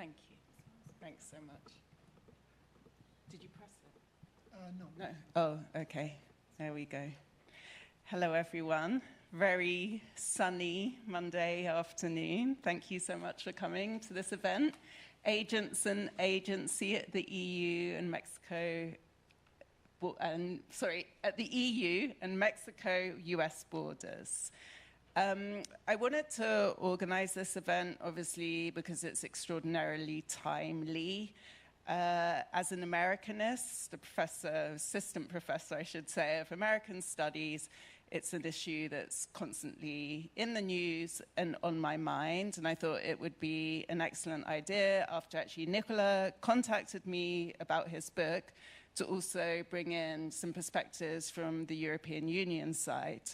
Thank you. Thanks so much. Did you press it? No. No. Oh, okay. There we go. Hello, everyone. Very sunny Monday afternoon. Thank you so much for coming to this event. Agents and Agency at the EU and Mexico, at the EU and Mexico-US borders. I wanted to organize this event, obviously, because it's extraordinarily timely. As an Americanist, assistant professor, I should say, of American studies, it's an issue that's constantly in the news and on my mind, and I thought it would be an excellent idea, after actually Nicola contacted me about his book, to also bring in some perspectives from the European Union side.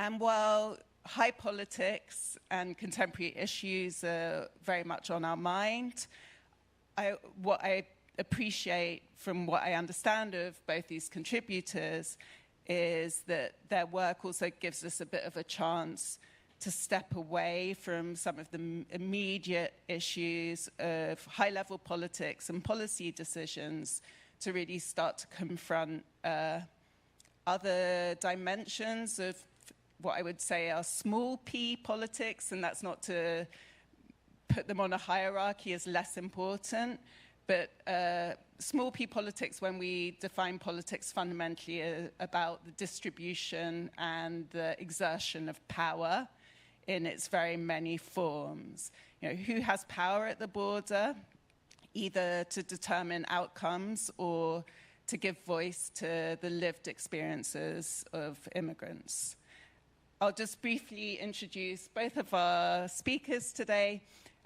And while high politics and contemporary issues are very much on our mind, what I appreciate from what I understand of both these contributors is that their work also gives us a bit of a chance to step away from some of the immediate issues of high-level politics and policy decisions to really start to confront other dimensions of what I would say are small p politics, and that's not to put them on a hierarchy as less important, but small p politics, when we define politics fundamentally about the distribution and the exertion of power in its very many forms. You know, who has power at the border, either to determine outcomes or to give voice to the lived experiences of immigrants. I'll just briefly introduce both of our speakers today,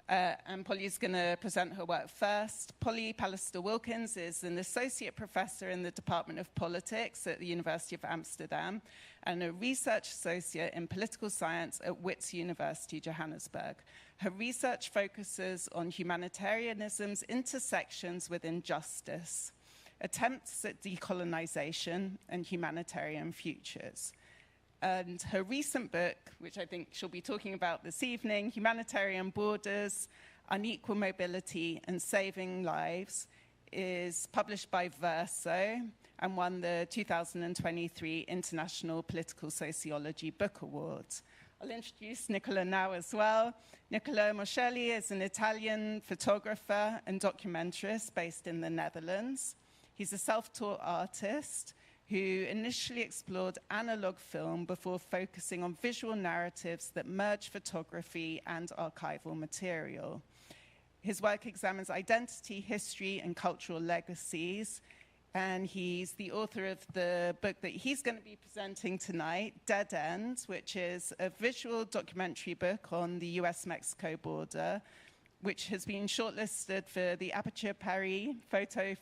and Polly's going to present her work first. Polly Pallister-Wilkins is an associate professor in the Department of Politics at the University of Amsterdam and a research associate in political science at Wits University, Johannesburg. Her research focuses on humanitarianism's intersections with injustice, attempts at decolonization, and humanitarian futures. And her recent book, which I think she'll be talking about this evening, Humanitarian Borders, Unequal Mobility and Saving Lives, is published by Verso and won the 2023 International Political Sociology Book Awards. I'll introduce Nicola now as well. Nicola Moscelli is an Italian photographer and documentarist based in the Netherlands. He's a self-taught artist who initially explored analog film before focusing on visual narratives that merge photography and archival material. His work examines identity, history, and cultural legacies, and he's the author of the book that he's going to be presenting tonight, Dead End, which is a visual documentary book on the US-Mexico border, which has been shortlisted for the Aperture Paris Photo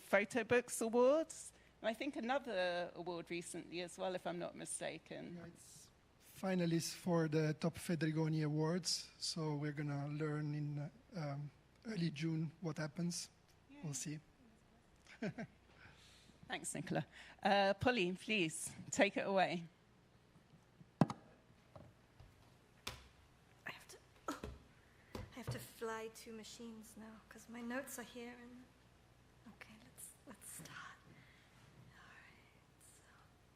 Books Awards, and I think another award recently as well, if I'm not mistaken. Yeah, it's finalists for the top Fedrigoni Awards, so we're going to learn in early June what happens. Yeah. We'll see. Thanks, Nicola. Polly, please, take it away. I have to fly two machines now, because my notes are here. Okay, let's start.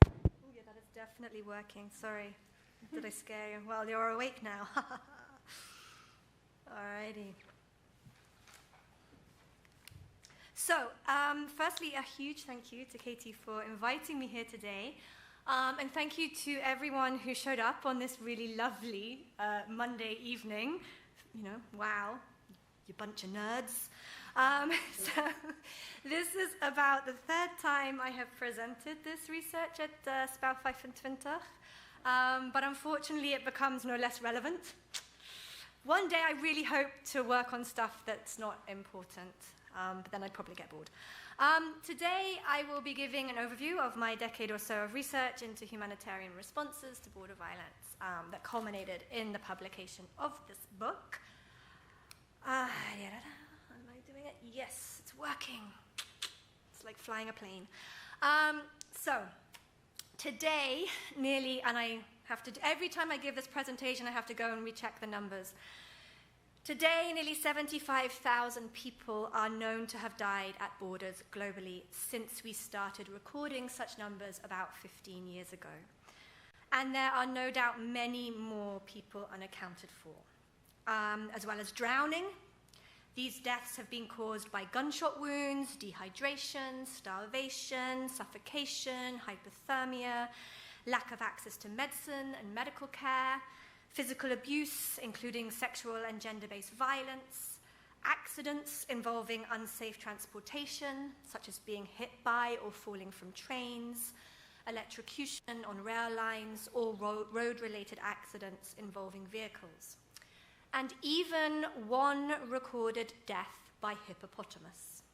Oh, yeah, that is definitely working. Sorry, did I scare you? Well, you're awake now. Alrighty. So, firstly, a huge thank you to Katie for inviting me here today. And thank you to everyone who showed up on this really lovely Monday evening. You know, wow, you bunch of nerds. So this is about the third time I have presented this research at Spel 25, but unfortunately it becomes no less relevant. One day I really hope to work on stuff that's not important, but then I'd probably get bored. Today I will be giving an overview of my decade or so of research into humanitarian responses to border violence that culminated in the publication of this book. Yes, it's working. It's like flying a plane. So, today, nearly, and I have to, every time I give this presentation, I have to go and recheck the numbers. Today, nearly 75,000 people are known to have died at borders globally since we started recording such numbers about 15 years ago. And there are no doubt many more people unaccounted for, as well as drowning. These deaths have been caused by gunshot wounds, dehydration, starvation, suffocation, hypothermia, lack of access to medicine and medical care, physical abuse, including sexual and gender-based violence, accidents involving unsafe transportation, such as being hit by or falling from trains, electrocution on rail lines, or road-related accidents involving vehicles, and even one recorded death by hippopotamus.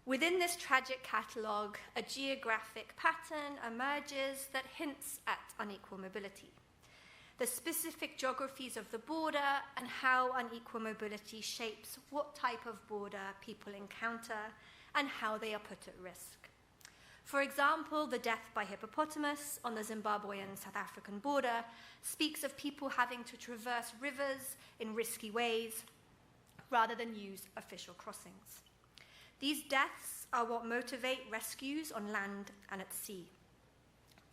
Within this tragic catalogue, a geographic pattern emerges that hints at unequal mobility. The specific geographies of the border and how unequal mobility shapes what type of border people encounter and how they are put at risk. For example, the death by hippopotamus on the Zimbabwean-South African border speaks of people having to traverse rivers in risky ways rather than use official crossings. These deaths are what motivate rescues on land and at sea.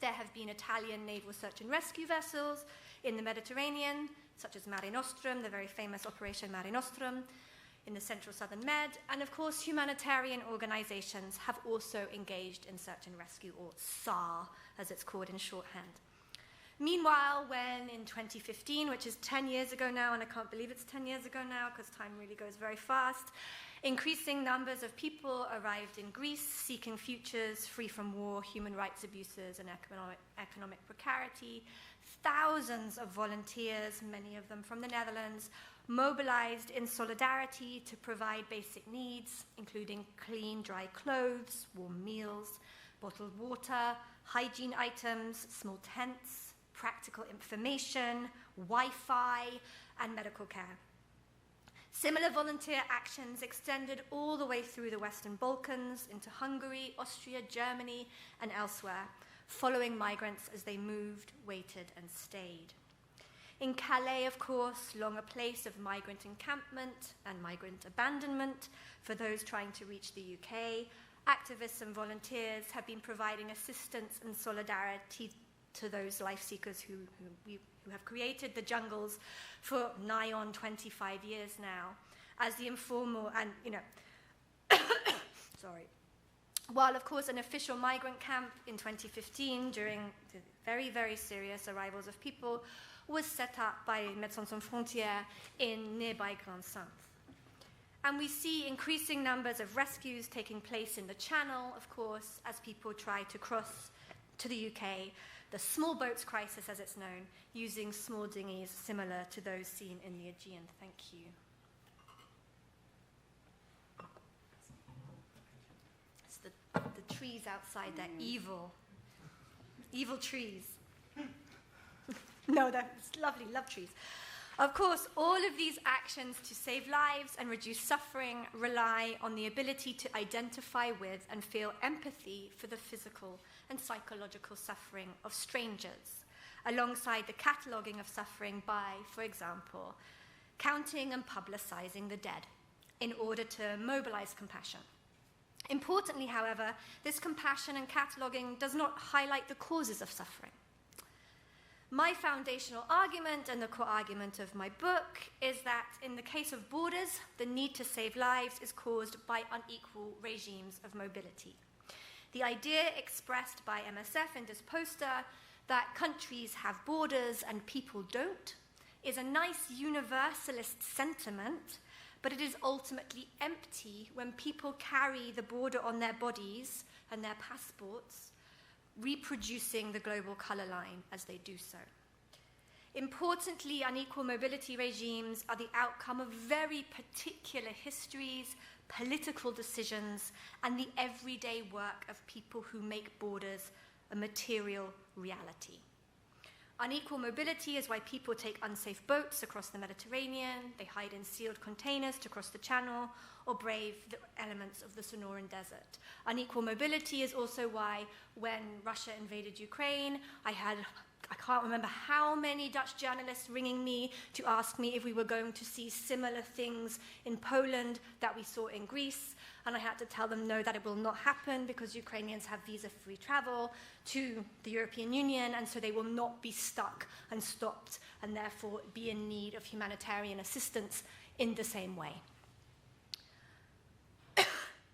There have been Italian naval search and rescue vessels in the Mediterranean, such as Mare Nostrum, the very famous Operation Mare Nostrum, in the central southern Med, and of course humanitarian organizations have also engaged in search and rescue, or SAR, as it's called in shorthand. Meanwhile, when in 2015, which is 10 years ago now, and I can't believe it's 10 years ago now because time really goes very fast, increasing numbers of people arrived in Greece seeking futures free from war, human rights abuses, and economic precarity. Thousands of volunteers, many of them from the Netherlands, mobilized in solidarity to provide basic needs, including clean, dry clothes, warm meals, bottled water, hygiene items, small tents, practical information, Wi-Fi, and medical care. Similar volunteer actions extended all the way through the Western Balkans into Hungary, Austria, Germany, and elsewhere, following migrants as they moved, waited, and stayed. In Calais, of course, long a place of migrant encampment and migrant abandonment for those trying to reach the UK, activists and volunteers have been providing assistance and solidarity to those life seekers who have created the jungles for nigh on 25 years now, as the informal and, sorry. While, of course, an official migrant camp in 2015, during the very, very serious arrivals of people, was set up by Médecins Sans Frontières in nearby Grand-Sainte. And we see increasing numbers of rescues taking place in the Channel, of course, as people try to cross to the UK, the small boats crisis as it's known, using small dinghies similar to those seen in the Aegean. Thank you. It's the trees outside, they're evil. Evil trees. No, that's lovely, love trees. Of course, all of these actions to save lives and reduce suffering rely on the ability to identify with and feel empathy for the physical and psychological suffering of strangers, alongside the cataloguing of suffering by, for example, counting and publicizing the dead in order to mobilize compassion. Importantly, however, this compassion and cataloguing does not highlight the causes of suffering. My foundational argument, and the core argument of my book, is that in the case of borders, the need to save lives is caused by unequal regimes of mobility. The idea expressed by MSF in this poster that countries have borders and people don't is a nice universalist sentiment, but it is ultimately empty when people carry the border on their bodies and their passports, reproducing the global colour line as they do so. Importantly, unequal mobility regimes are the outcome of very particular histories, political decisions, and the everyday work of people who make borders a material reality. Unequal mobility is why people take unsafe boats across the Mediterranean, they hide in sealed containers to cross the Channel, or brave the elements of the Sonoran Desert. Unequal mobility is also why, when Russia invaded Ukraine, I had I can't remember how many Dutch journalists ringing me to ask me if we were going to see similar things in Poland that we saw in Greece. And I had to tell them, no, that it will not happen because Ukrainians have visa-free travel to the European Union, and so they will not be stuck and stopped and therefore be in need of humanitarian assistance in the same way.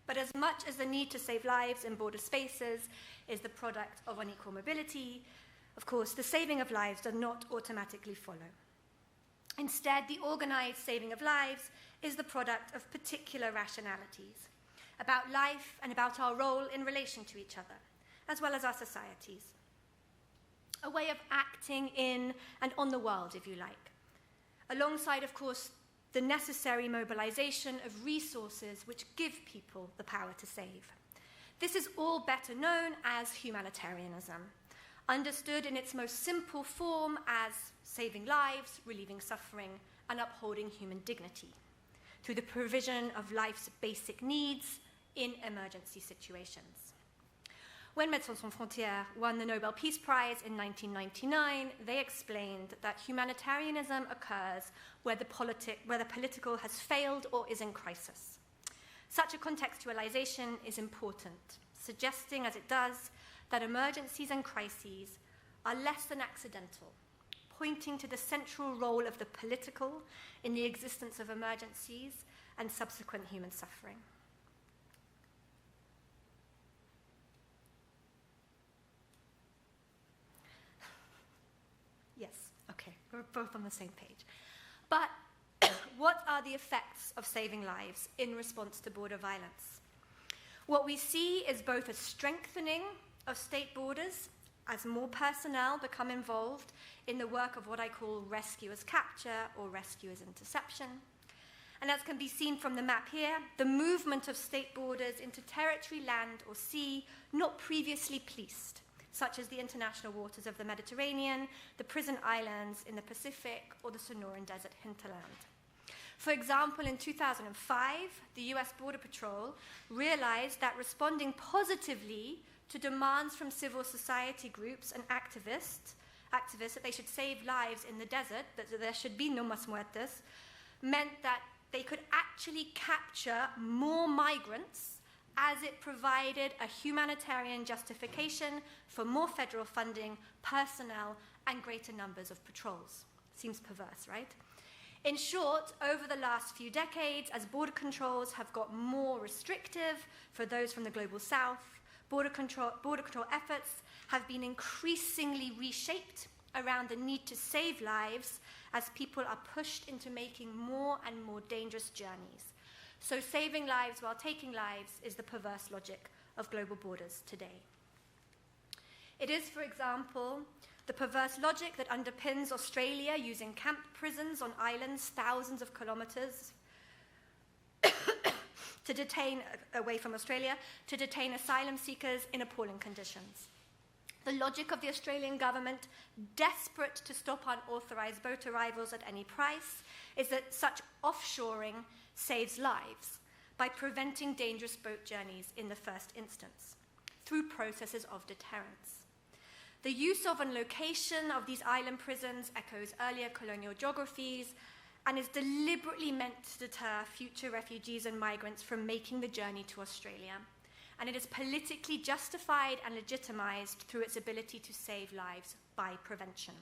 But as much as the need to save lives in border spaces is the product of unequal mobility, of course, the saving of lives does not automatically follow. Instead, the organized saving of lives is the product of particular rationalities about life and about our role in relation to each other, as well as our societies. A way of acting in and on the world, if you like, alongside, of course, the necessary mobilization of resources which give people the power to save. This is all better known as humanitarianism, understood in its most simple form as saving lives, relieving suffering, and upholding human dignity through the provision of life's basic needs in emergency situations. When Médecins Sans Frontières won the Nobel Peace Prize in 1999, they explained that humanitarianism occurs where the political has failed or is in crisis. Such a contextualization is important, suggesting, as it does, that emergencies and crises are less than accidental, pointing to the central role of the political in the existence of emergencies and subsequent human suffering. Yes, okay, we're both on the same page. But what are the effects of saving lives in response to border violence? What we see is both a strengthening of state borders as more personnel become involved in the work of what I call rescuers capture or rescuers interception. And as can be seen from the map here, the movement of state borders into territory, land, or sea not previously policed, such as the international waters of the Mediterranean, the prison islands in the Pacific, or the Sonoran Desert hinterland. For example, in 2005, the US Border Patrol realized that responding positively to demands from civil society groups and activists that they should save lives in the desert, that there should be no más muertes, meant that they could actually capture more migrants as it provided a humanitarian justification for more federal funding, personnel, and greater numbers of patrols. Seems perverse, right? In short, over the last few decades, as border controls have got more restrictive for those from the global south, border control efforts have been increasingly reshaped around the need to save lives as people are pushed into making more and more dangerous journeys. So saving lives while taking lives is the perverse logic of global borders today. It is, for example, the perverse logic that underpins Australia using camp prisons on islands thousands of kilometers to detain, away from Australia, to detain asylum seekers in appalling conditions. The logic of the Australian government, desperate to stop unauthorized boat arrivals at any price, is that such offshoring saves lives by preventing dangerous boat journeys in the first instance, through processes of deterrence. The use of and location of these island prisons echoes earlier colonial geographies and is deliberately meant to deter future refugees and migrants from making the journey to Australia. And it is politically justified and legitimized through its ability to save lives by prevention.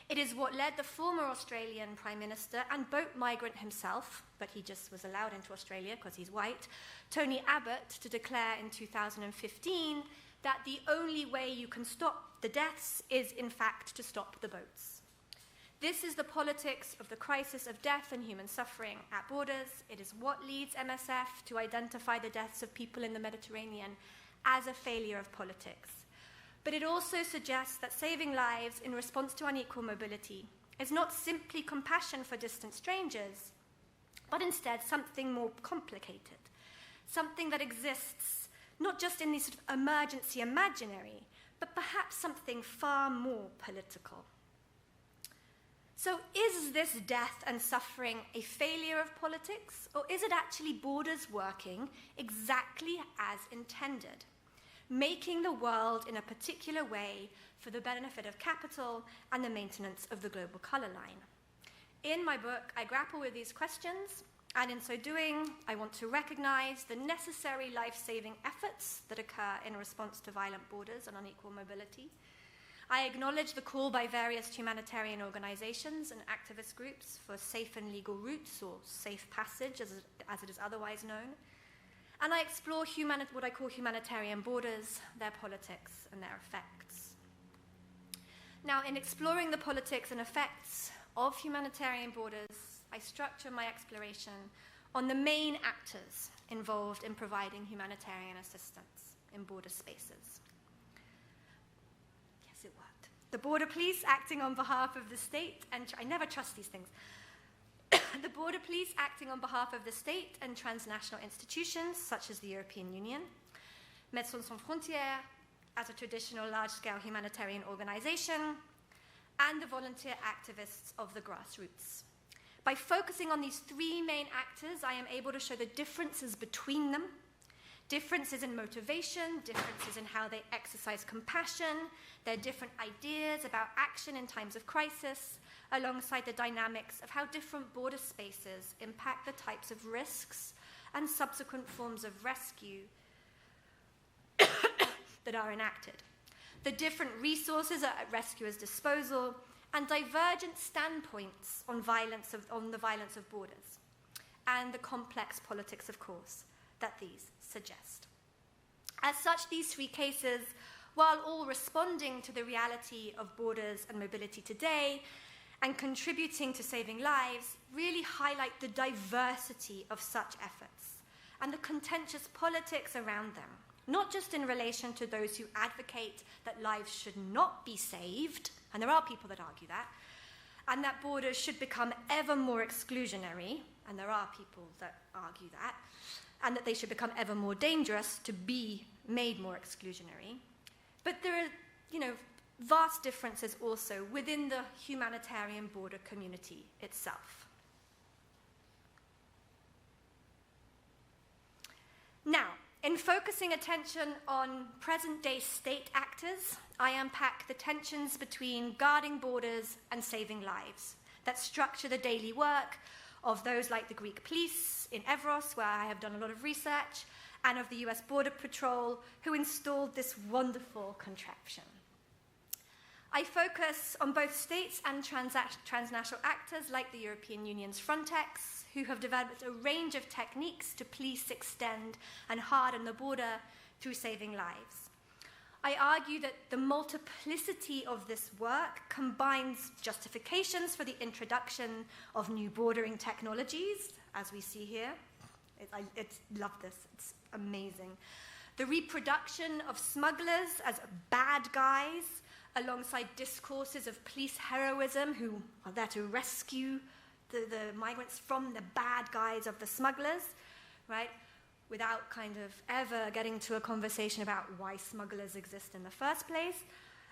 It is what led the former Australian Prime Minister and boat migrant himself, but he just was allowed into Australia because he's white, Tony Abbott, to declare in 2015 that the only way you can stop the deaths is, in fact, to stop the boats. This is the politics of the crisis of death and human suffering at borders. It is what leads MSF to identify the deaths of people in the Mediterranean as a failure of politics. But it also suggests that saving lives in response to unequal mobility is not simply compassion for distant strangers, but instead something more complicated, something that exists not just in this sort of emergency imaginary, but perhaps something far more political. So is this death and suffering a failure of politics, or is it actually borders working exactly as intended? making the world in a particular way for the benefit of capital and the maintenance of the global color line. In my book, I grapple with these questions, and in so doing, I want to recognize the necessary life-saving efforts that occur in response to violent borders and unequal mobility. I acknowledge the call by various humanitarian organizations and activist groups for safe and legal routes, or safe passage as it is otherwise known. And I explore what I call humanitarian borders, their politics, and their effects. Now, in exploring the politics and effects of humanitarian borders, I structure my exploration on the main actors involved in providing humanitarian assistance in border spaces. Yes, it worked. The border police acting on behalf of the state, and I never trust these things. The border police acting on behalf of the state and transnational institutions, such as the European Union, Médecins Sans Frontières, as a traditional large-scale humanitarian organization, and the volunteer activists of the grassroots. By focusing on these three main actors, I am able to show the differences between them, differences in motivation, differences in how they exercise compassion, their different ideas about action in times of crisis, alongside the dynamics of how different border spaces impact the types of risks and subsequent forms of rescue that are enacted, the different resources at rescuers' disposal, and divergent standpoints on the violence of borders, and the complex politics, of course, that these suggest. As such, these three cases, while all responding to the reality of borders and mobility today, and contributing to saving lives, really highlight the diversity of such efforts and the contentious politics around them, not just in relation to those who advocate that lives should not be saved, and there are people that argue that, and that borders should become ever more exclusionary, and there are people that argue that, and that they should become ever more dangerous to be made more exclusionary. But there are, vast differences also within the humanitarian border community itself. Now, in focusing attention on present-day state actors, I unpack the tensions between guarding borders and saving lives that structure the daily work of those like the Greek police in Evros, where I have done a lot of research, and of the US Border Patrol, who installed this wonderful contraption. I focus on both states and transnational actors like the European Union's Frontex, who have developed a range of techniques to police, extend, and harden the border through saving lives. I argue that the multiplicity of this work combines justifications for the introduction of new bordering technologies, as we see here. I love this, it's amazing. The reproduction of smugglers as bad guys, alongside discourses of police heroism who are there to rescue the migrants from the bad guys of the smugglers, right? Without kind of ever getting to a conversation about why smugglers exist in the first place,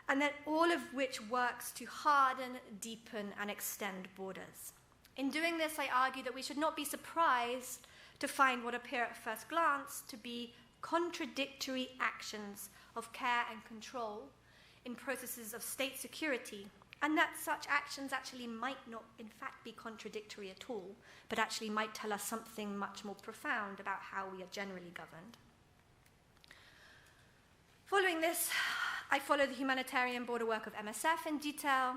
and then all of which works to harden, deepen, and extend borders. In doing this, I argue that we should not be surprised to find what appear at first glance to be contradictory actions of care and control in processes of state security, and that such actions actually might not, in fact, be contradictory at all, but actually might tell us something much more profound about how we are generally governed. Following this, I follow the humanitarian border work of MSF in detail,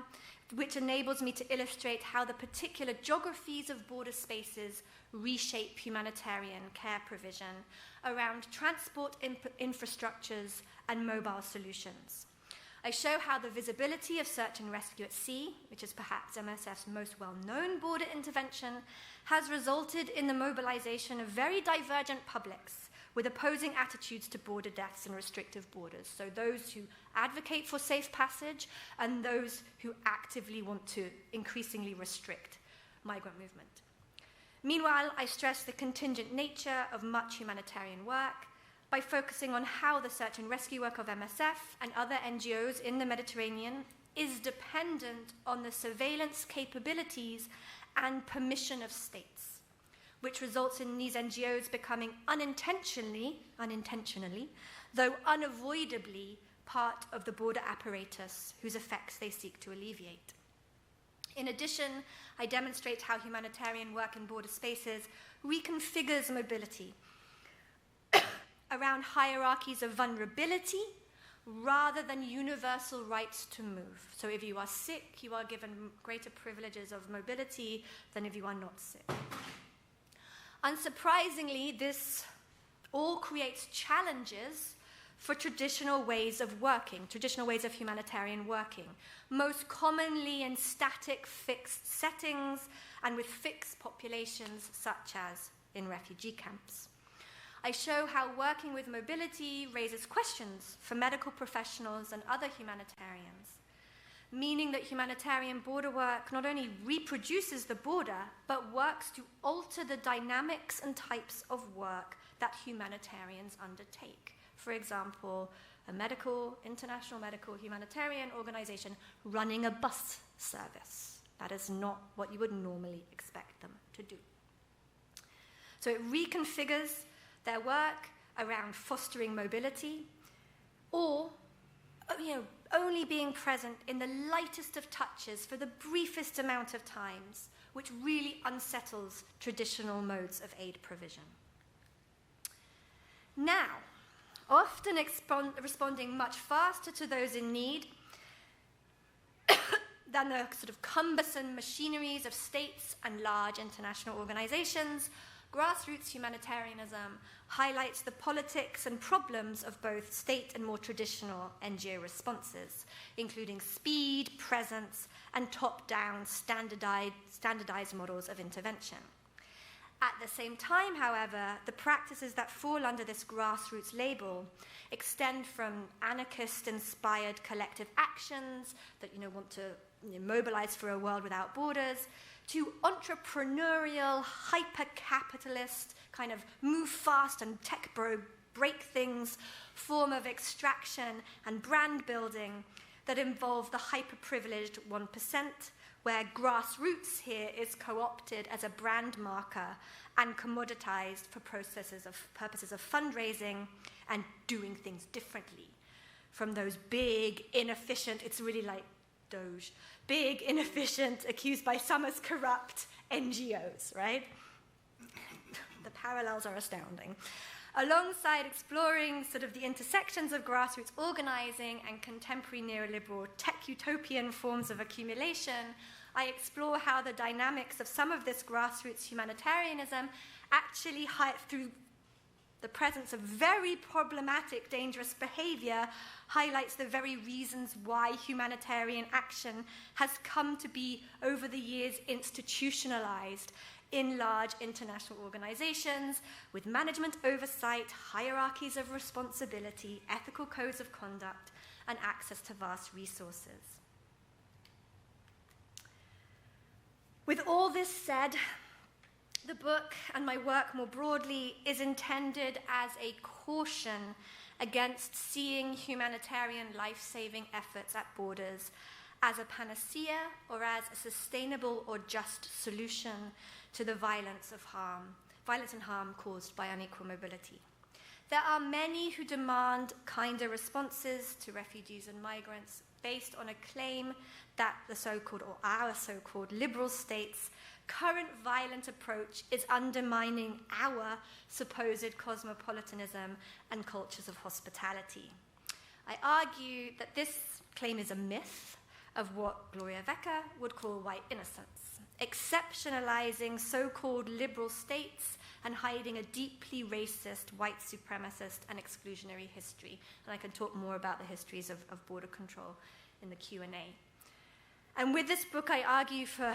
which enables me to illustrate how the particular geographies of border spaces reshape humanitarian care provision around transport infrastructures and mobile solutions. I show how the visibility of search and rescue at sea, which is perhaps MSF's most well-known border intervention, has resulted in the mobilization of very divergent publics with opposing attitudes to border deaths and restrictive borders. So those who advocate for safe passage and those who actively want to increasingly restrict migrant movement. Meanwhile, I stress the contingent nature of much humanitarian work by focusing on how the search and rescue work of MSF and other NGOs in the Mediterranean is dependent on the surveillance capabilities and permission of states, which results in these NGOs becoming unintentionally, though unavoidably, part of the border apparatus whose effects they seek to alleviate. In addition, I demonstrate how humanitarian work in border spaces reconfigures mobility around hierarchies of vulnerability rather than universal rights to move. So if you are sick, you are given greater privileges of mobility than if you are not sick. Unsurprisingly, this all creates challenges for traditional ways of working, traditional ways of humanitarian working, most commonly in static, fixed settings and with fixed populations, such as in refugee camps. I show how working with mobility raises questions for medical professionals and other humanitarians, meaning that humanitarian border work not only reproduces the border, but works to alter the dynamics and types of work that humanitarians undertake. For example, international medical humanitarian organization running a bus service. That is not what you would normally expect them to do. So it reconfigures their work around fostering mobility, or only being present in the lightest of touches for the briefest amount of times, which really unsettles traditional modes of aid provision. Now, often responding much faster to those in need than the sort of cumbersome machineries of states and large international organizations, grassroots humanitarianism highlights the politics and problems of both state and more traditional NGO responses, including speed, presence, and top-down standardized models of intervention. At the same time, however, the practices that fall under this grassroots label extend from anarchist-inspired collective actions that want to mobilize for a world without borders, to entrepreneurial, hyper-capitalist, kind of move fast and tech break things form of extraction and brand building that involve the hyper-privileged 1%, where grassroots here is co-opted as a brand marker and commoditized for purposes of fundraising and doing things differently from those big, inefficient, it's really like Doge, big, inefficient, accused by some as corrupt NGOs, right? The parallels are astounding. Alongside exploring sort of the intersections of grassroots organizing and contemporary neoliberal tech utopian forms of accumulation, I explore how the dynamics of some of this grassroots humanitarianism actually, through the presence of very problematic, dangerous behavior, highlights the very reasons why humanitarian action has come to be, over the years, institutionalized in large international organizations with management oversight, hierarchies of responsibility, ethical codes of conduct, and access to vast resources. With all this said, the book and my work more broadly is intended as a caution against seeing humanitarian life-saving efforts at borders as a panacea or as a sustainable or just solution to the violence and harm caused by unequal mobility. There are many who demand kinder responses to refugees and migrants based on a claim that our so-called liberal states' current violent approach is undermining our supposed cosmopolitanism and cultures of hospitality. I argue that this claim is a myth of what Gloria Wecker would call white innocence, exceptionalizing so-called liberal states and hiding a deeply racist, white supremacist and exclusionary history. And I can talk more about the histories of border control in the Q&A. And with this book, I argue for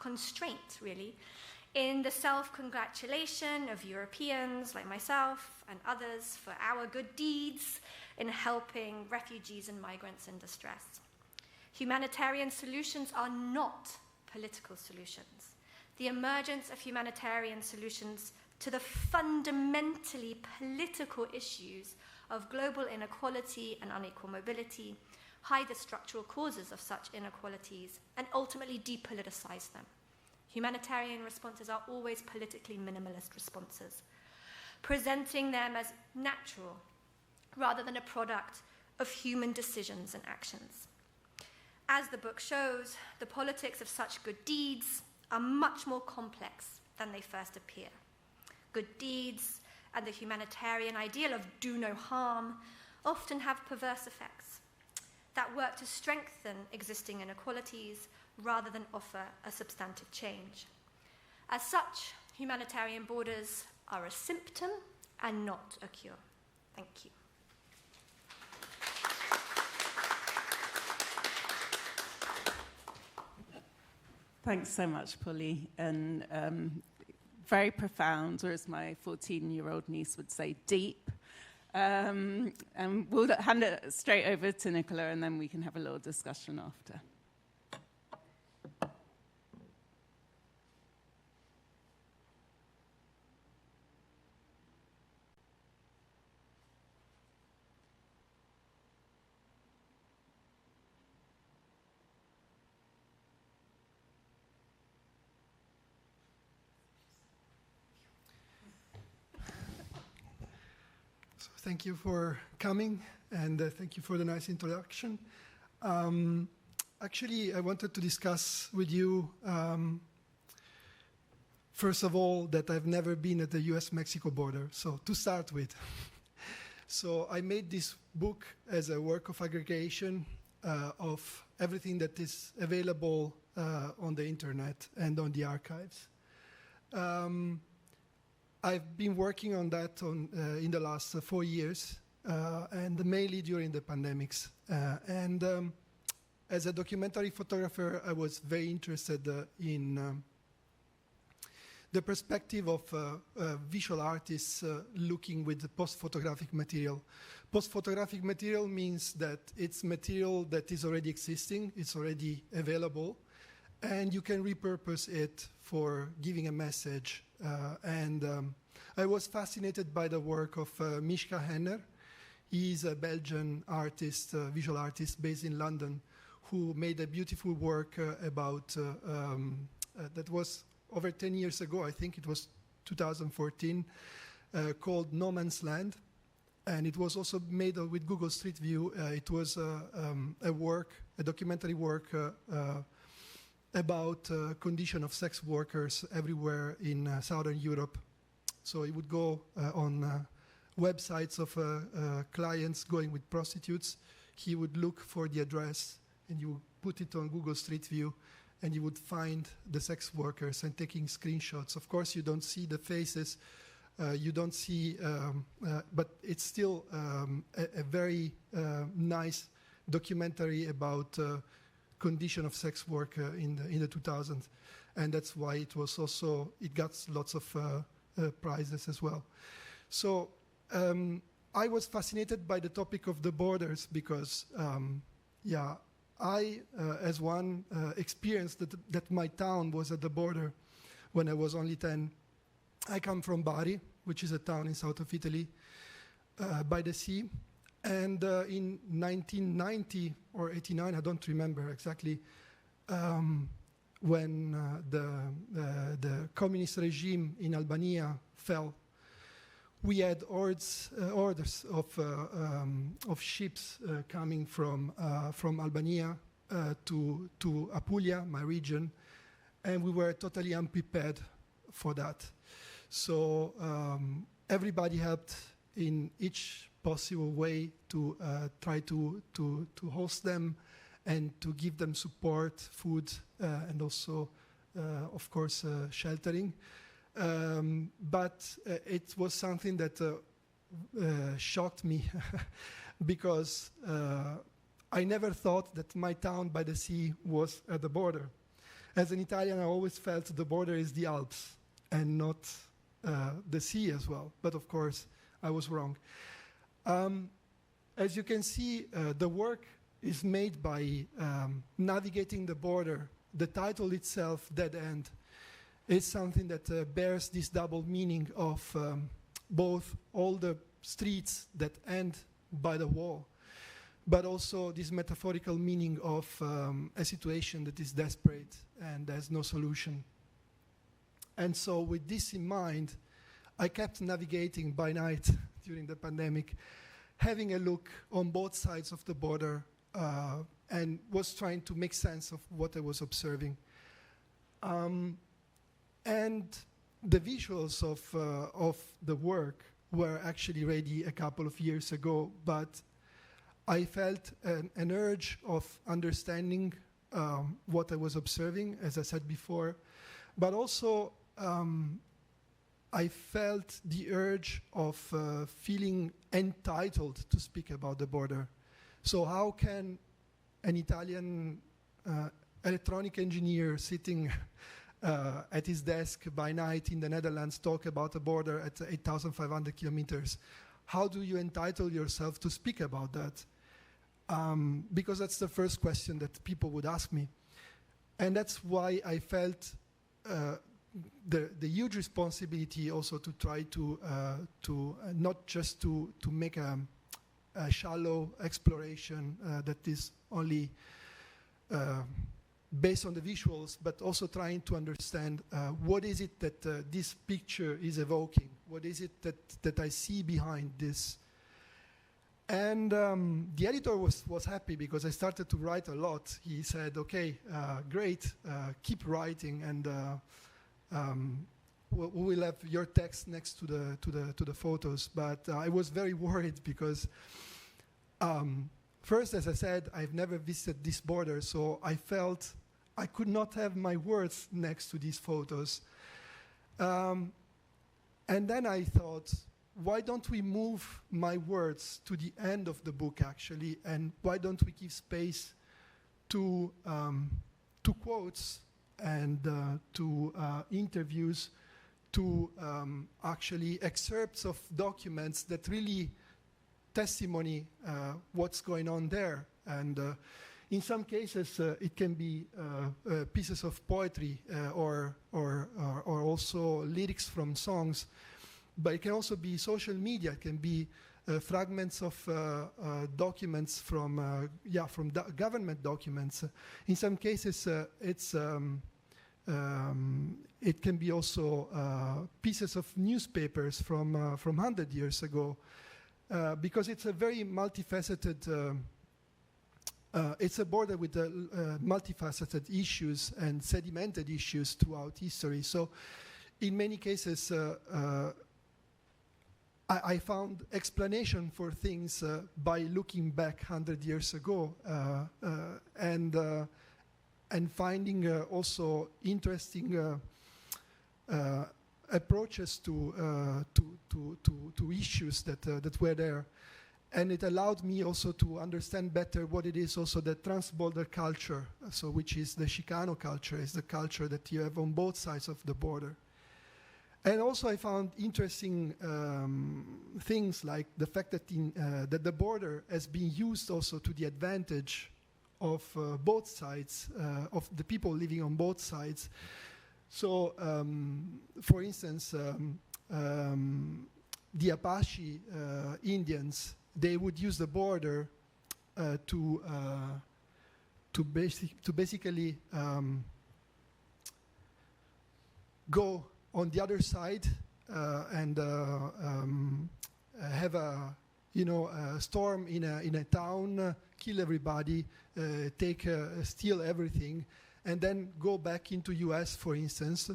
constraint, really, in the self-congratulation of Europeans like myself and others for our good deeds in helping refugees and migrants in distress. Humanitarian solutions are not political solutions. The emergence of humanitarian solutions to the fundamentally political issues of global inequality and unequal mobility hide the structural causes of such inequalities and ultimately depoliticize them. Humanitarian responses are always politically minimalist responses, presenting them as natural rather than a product of human decisions and actions. As the book shows, the politics of such good deeds are much more complex than they first appear. Good deeds and the humanitarian ideal of do no harm often have perverse effects that work to strengthen existing inequalities rather than offer a substantive change. As such, humanitarian borders are a symptom and not a cure. Thank you. Thanks so much, Polly. And very profound, or as my 14-year-old niece would say, deep. And we'll hand it straight over to Nicola, and then we can have a little discussion after. Thank you for coming, and thank you for the nice introduction. Actually, I wanted to discuss with you, first of all, that I've never been at the US-Mexico border, so to start with. So I made this book as a work of aggregation of everything that is available on the internet and on the archives. I've been working on that in the last 4 years, and mainly during the pandemics. As a documentary photographer, I was very interested in the perspective of visual artists looking with the post-photographic material. Post-photographic material means that it's material that is already existing, it's already available, and you can repurpose it for giving a message. I was fascinated by the work of Mishka Henner. He's a Belgian artist, visual artist based in London, who made a beautiful work about, that was over 10 years ago, I think it was 2014, called No Man's Land. And it was also made with Google Street View. It was a documentary work about condition of sex workers everywhere in Southern Europe. So he would go on websites of clients going with prostitutes. He would look for the address, and you put it on Google Street View, and you would find the sex workers and taking screenshots. Of course, you don't see the faces. You don't see, but it's still a very nice documentary about condition of sex work in the 2000s, and that's why it was also, it got lots of prizes as well. So I was fascinated by the topic of the borders because, I, as one, experienced that my town was at the border when I was only 10. I come from Bari, which is a town in south of Italy, by the sea. And in 1990 or 89, I don't remember exactly, when the communist regime in Albania fell, we had orders of ships coming from Albania to Apulia, my region, and we were totally unprepared for that. So everybody helped in each possible way to try to host them and to give them support, food, and also, of course, sheltering. But it was something that shocked me because I never thought that my town by the sea was at the border. As an Italian, I always felt the border is the Alps and not the sea as well. But of course, I was wrong. As you can see, the work is made by navigating the border. The title itself, Dead End, is something that bears this double meaning of both all the streets that end by the wall, but also this metaphorical meaning of a situation that is desperate and there's no solution. And so with this in mind, I kept navigating by night during the pandemic, having a look on both sides of the border, and was trying to make sense of what I was observing. And the visuals of the work were actually ready a couple of years ago, but I felt an urge of understanding what I was observing, as I said before, but also I felt the urge of feeling entitled to speak about the border. So how can an Italian electronic engineer sitting at his desk by night in the Netherlands talk about a border at 8,500 kilometers? How do you entitle yourself to speak about that? Because that's the first question that people would ask me. And that's why I felt the huge responsibility also to try to not just to make a shallow exploration that is only based on the visuals, but also trying to understand what is it that this picture is evoking? What is it that I see behind this? And the editor was happy because I started to write a lot. He said, "Okay, great, keep writing, and we will have your text next to the photos." But I was very worried because, first, as I said, I've never visited this border, so I felt I could not have my words next to these photos. And then I thought, why don't we move my words to the end of the book, actually, and why don't we give space to quotes and to interviews, to actually excerpts of documents that really testimony what's going on there. And in some cases, it can be pieces of poetry or also lyrics from songs. But it can also be social media. It can be fragments of documents from government documents. In some cases, it can be also pieces of newspapers from 100 years ago, because it's a very multifaceted. It's a border with multifaceted issues and sedimented issues throughout history. So, in many cases, I found explanation for things by looking back 100 years ago and finding also interesting approaches to issues that were there. And it allowed me also to understand better what it is also the trans-border culture, so which is the Chicano culture, is the culture that you have on both sides of the border. And also I found interesting things like the fact that that the border has been used also to the advantage of both sides, of the people living on both sides. So, for instance, the Apache Indians, they would use the border to basically go on the other side and have a storm in a town, kill everybody, steal everything, and then go back into U.S., for instance,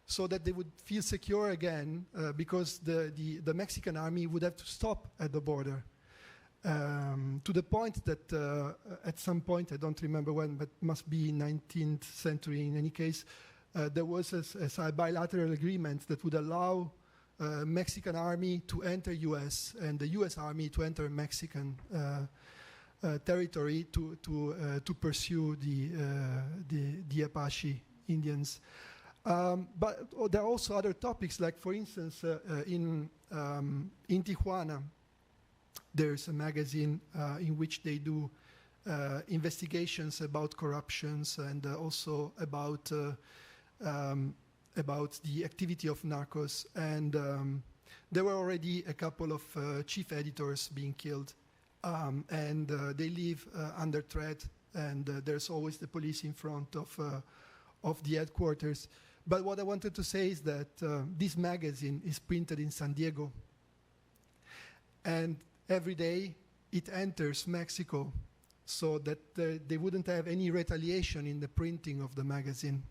so that they would feel secure again, because the Mexican army would have to stop at the border. To the point that at some point, I don't remember when, but must be 19th century in any case, there was a bilateral agreement that would allow Mexican army to enter U.S. and the U.S. army to enter Mexican territory to pursue the Apache Indians. But there are also other topics, like for instance, in Tijuana, there's a magazine in which they do investigations about corruptions and also about the activity of narcos. And there were already a couple of chief editors being killed, and they live under threat, and there's always the police in front of the headquarters. But what I wanted to say is that this magazine is printed in San Diego. And every day it enters Mexico so that they wouldn't have any retaliation in the printing of the magazine.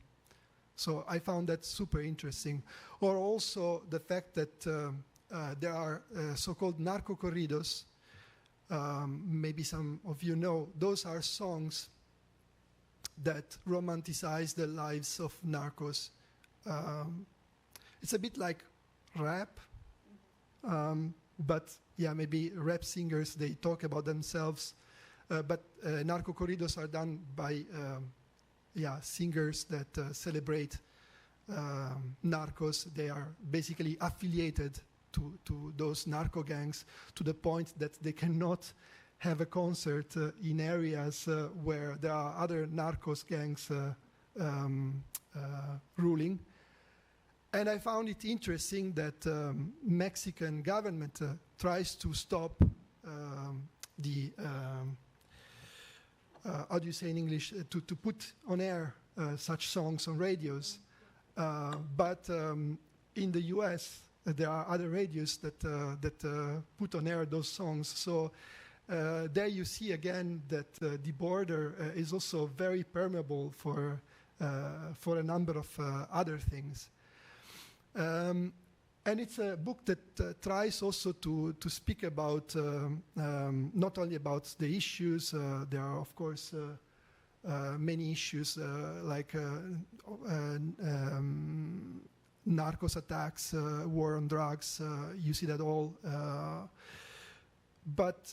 So I found that super interesting. Or also the fact that there are so-called narco corridos. Maybe some of you know. Those are songs that romanticize the lives of narcos. It's a bit like rap, but yeah, maybe rap singers, they talk about themselves. But narco corridos are done by singers that celebrate narcos. They are basically affiliated to those narco gangs to the point that they cannot have a concert in areas where there are other narcos gangs ruling. And I found it interesting that Mexican government tries to stop the how do you say in English, to put on air such songs on radios. But in the US, there are other radios that put on air those songs. So there you see again that the border is also very permeable for a number of other things. And it's a book that tries also to speak about not only about the issues. There are, of course, many issues like narcos attacks, war on drugs. You see that all. But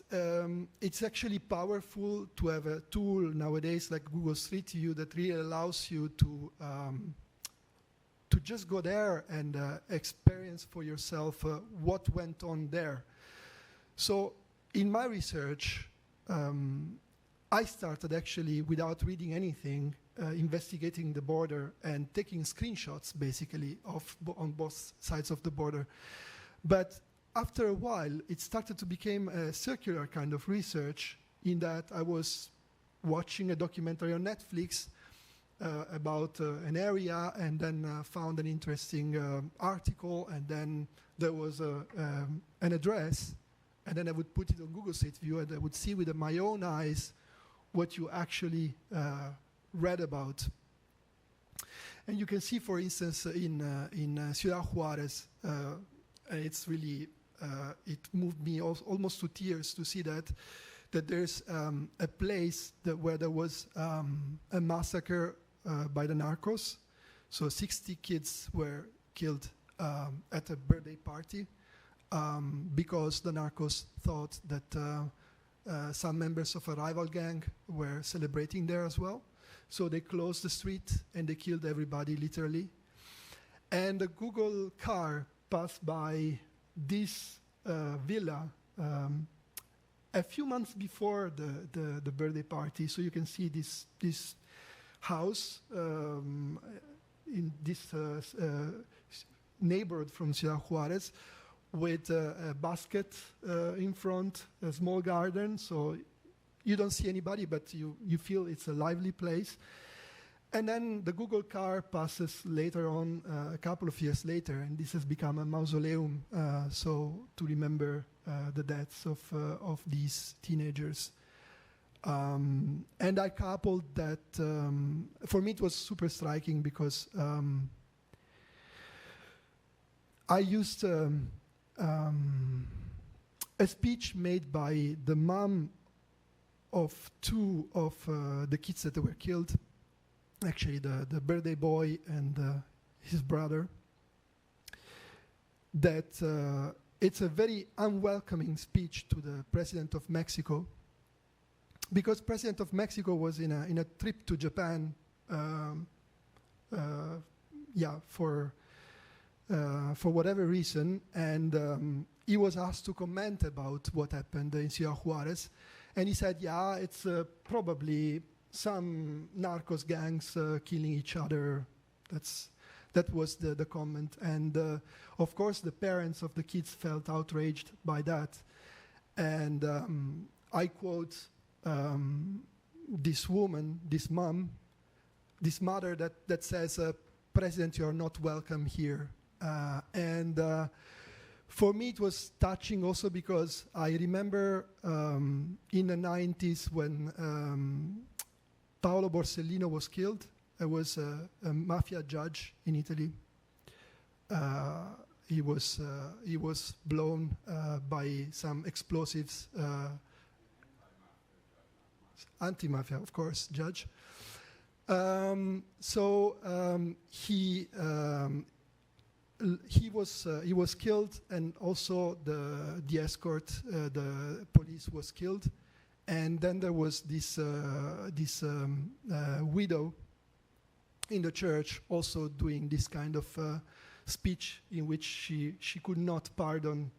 it's actually powerful to have a tool nowadays like Google Street View that really allows you to just go there and experience for yourself what went on there. So in my research, I started actually without reading anything, investigating the border and taking screenshots basically on both sides of the border. But after a while, it started to become a circular kind of research in that I was watching a documentary on Netflix about an area, and then found an interesting article, and then there was an address, and then I would put it on Google Street View, and I would see with my own eyes what you actually read about. And you can see, for instance, in Ciudad Juarez, it's really, it moved me almost to tears to see that there's a place where there was a massacre by the narcos. So 60 kids were killed at a birthday party because the narcos thought that some members of a rival gang were celebrating there as well. So they closed the street and they killed everybody, literally. And a Google car passed by this villa a few months before the birthday party. So you can see this house in this neighborhood from Ciudad Juarez with a basket in front, a small garden. So you don't see anybody, but you feel it's a lively place. And then the Google car passes later on, a couple of years later, and this has become a mausoleum, so to remember the deaths of these teenagers. And I coupled that, for me it was super striking because I used a speech made by the mom of two of the kids that were killed, actually the birthday boy and his brother, that it's a very unwelcoming speech to the President of Mexico, because President of Mexico was in a trip to Japan, for whatever reason, and he was asked to comment about what happened in Ciudad Juarez, and he said, yeah, it's probably some narcos gangs killing each other. That was the comment, and of course the parents of the kids felt outraged by that, and I quote this woman, this mom, this mother that says, President, you are not welcome here. And for me, it was touching also because I remember in the 90s when Paolo Borsellino was killed. I was a mafia judge in Italy. He was blown by some explosives. Anti-mafia, of course, judge. He was killed, and also the escort, the police was killed, and then there was this widow in the church also doing this kind of speech in which she could not pardon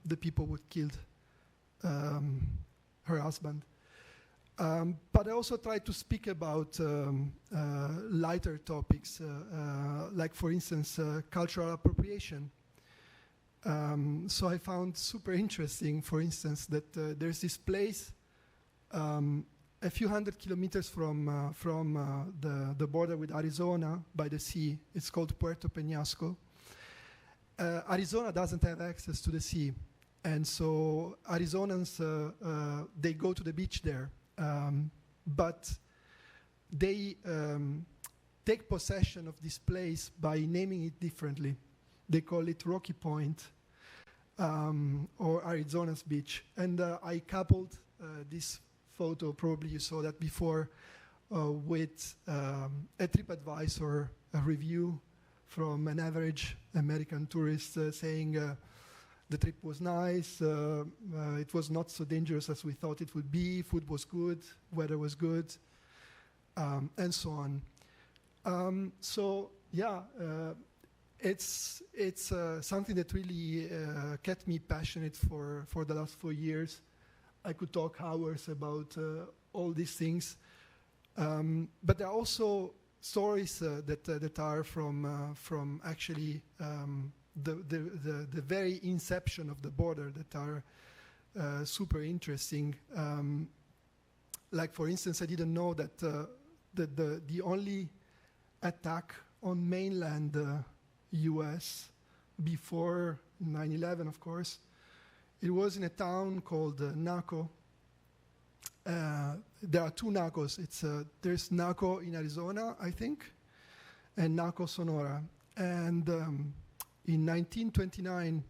the people who killed her husband. But I also tried to speak about lighter topics, like, for instance, cultural appropriation. So I found super interesting, for instance, that there's this place a few hundred kilometers from the border with Arizona by the sea. It's called Puerto Peñasco. Arizona doesn't have access to the sea, and so Arizonans, they go to the beach there. But they take possession of this place by naming it differently. They call it Rocky Point or Arizona's beach. And I coupled this photo, probably you saw that before, with a TripAdvisor review from an average American tourist saying the trip was nice, it was not so dangerous as we thought it would be, food was good, weather was good, and so on. It's something that really kept me passionate for the last 4 years. I could talk hours about all these things, but there are also stories that are from actually the very inception of the border that are super interesting. Like, for instance, I didn't know that the only attack on mainland US before 9/11, of course, it was in a town called Naco. There are two Nacos. There's Naco in Arizona, I think, and Naco, Sonora. And in 1929,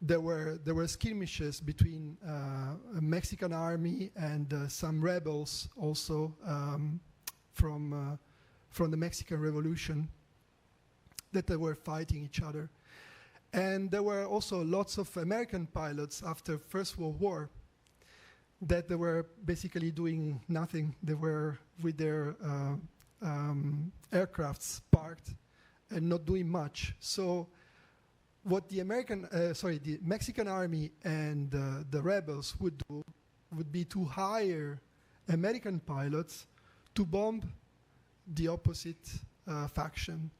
there were skirmishes between a Mexican army and some rebels also from the Mexican Revolution that they were fighting each other. And there were also lots of American pilots after First World War that they were basically doing nothing. They were with their aircrafts parked and not doing much. So what the Mexican army and the rebels would do would be to hire American pilots to bomb the opposite faction.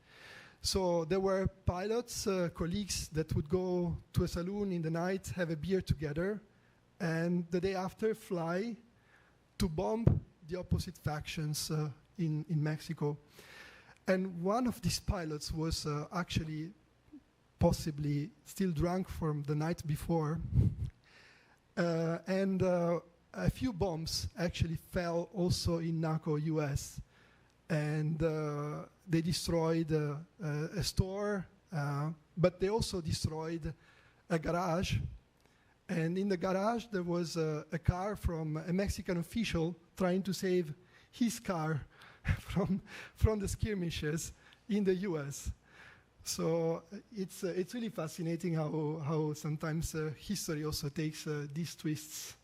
So there were pilots, colleagues that would go to a saloon in the night, have a beer together, and the day after fly to bomb the opposite factions in Mexico. And one of these pilots was actually possibly still drunk from the night before. And a few bombs actually fell also in Naco, US. And they destroyed a store, but they also destroyed a garage. And in the garage, there was a car from a Mexican official trying to save his car from the skirmishes in the US. So it's really fascinating how sometimes history also takes these twists.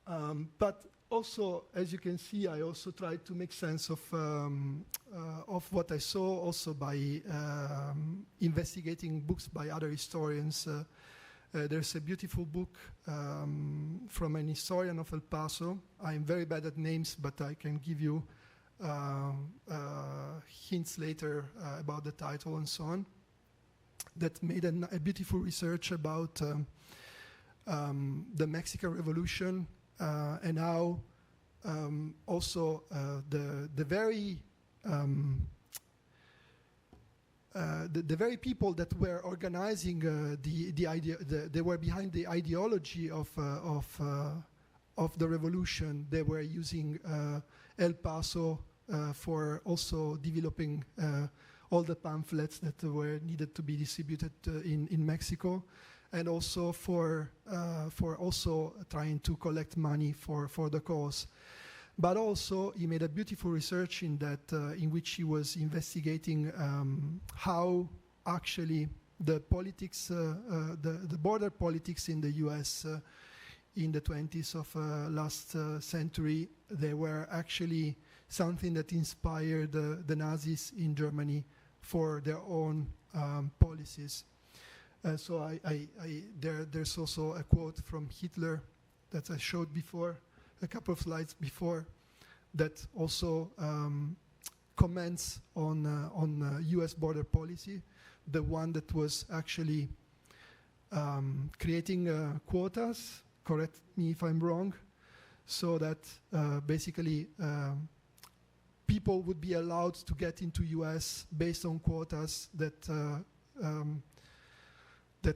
But also, as you can see, I also tried to make sense of what I saw, also by investigating books by other historians. There's a beautiful book from an historian of El Paso. I'm very bad at names, but I can give you hints later about the title and so on, that made a beautiful research about the Mexican Revolution and how also the very people that were organizing they were behind the ideology of the revolution. They were using El Paso for also developing all the pamphlets that were needed to be distributed in Mexico, and also for also trying to collect money for the cause. But also he made a beautiful research in that in which he was investigating how actually the politics, the border politics in the U.S. In the 20s of last century, they were actually something that inspired the Nazis in Germany for their own policies. So there's also a quote from Hitler that I showed before, a couple of slides before, that also comments on U.S. border policy, the one that was actually creating quotas, correct me if I'm wrong, so that basically people would be allowed to get into U.S. based on quotas that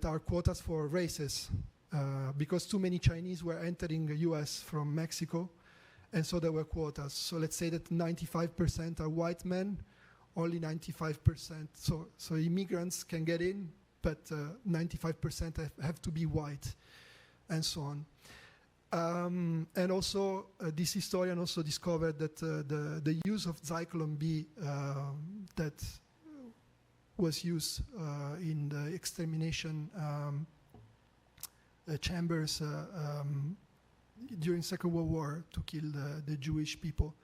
are quotas for races, because too many Chinese were entering the U.S. from Mexico, and so there were quotas. So let's say that 95% are white men, only 95%. So immigrants can get in, but 95% have to be white, and so on. And also, this historian also discovered that the use of Zyklon B that was used in the extermination chambers during Second World War to kill the Jewish people,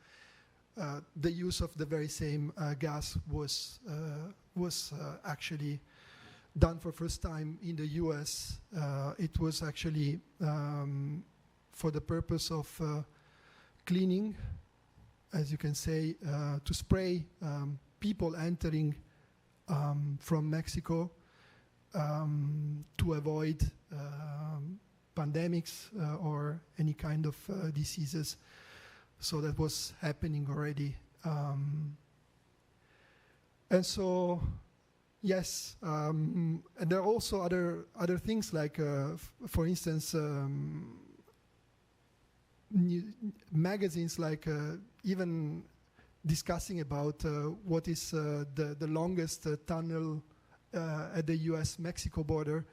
the use of the very same gas was actually done for first time in the U.S. It was actually for the purpose of cleaning, as you can say, to spray people entering from Mexico to avoid pandemics or any kind of diseases. So that was happening already. And so, yes, and there are also other things like, for instance, magazines like even discussing about what is the longest tunnel at the U.S.-Mexico border,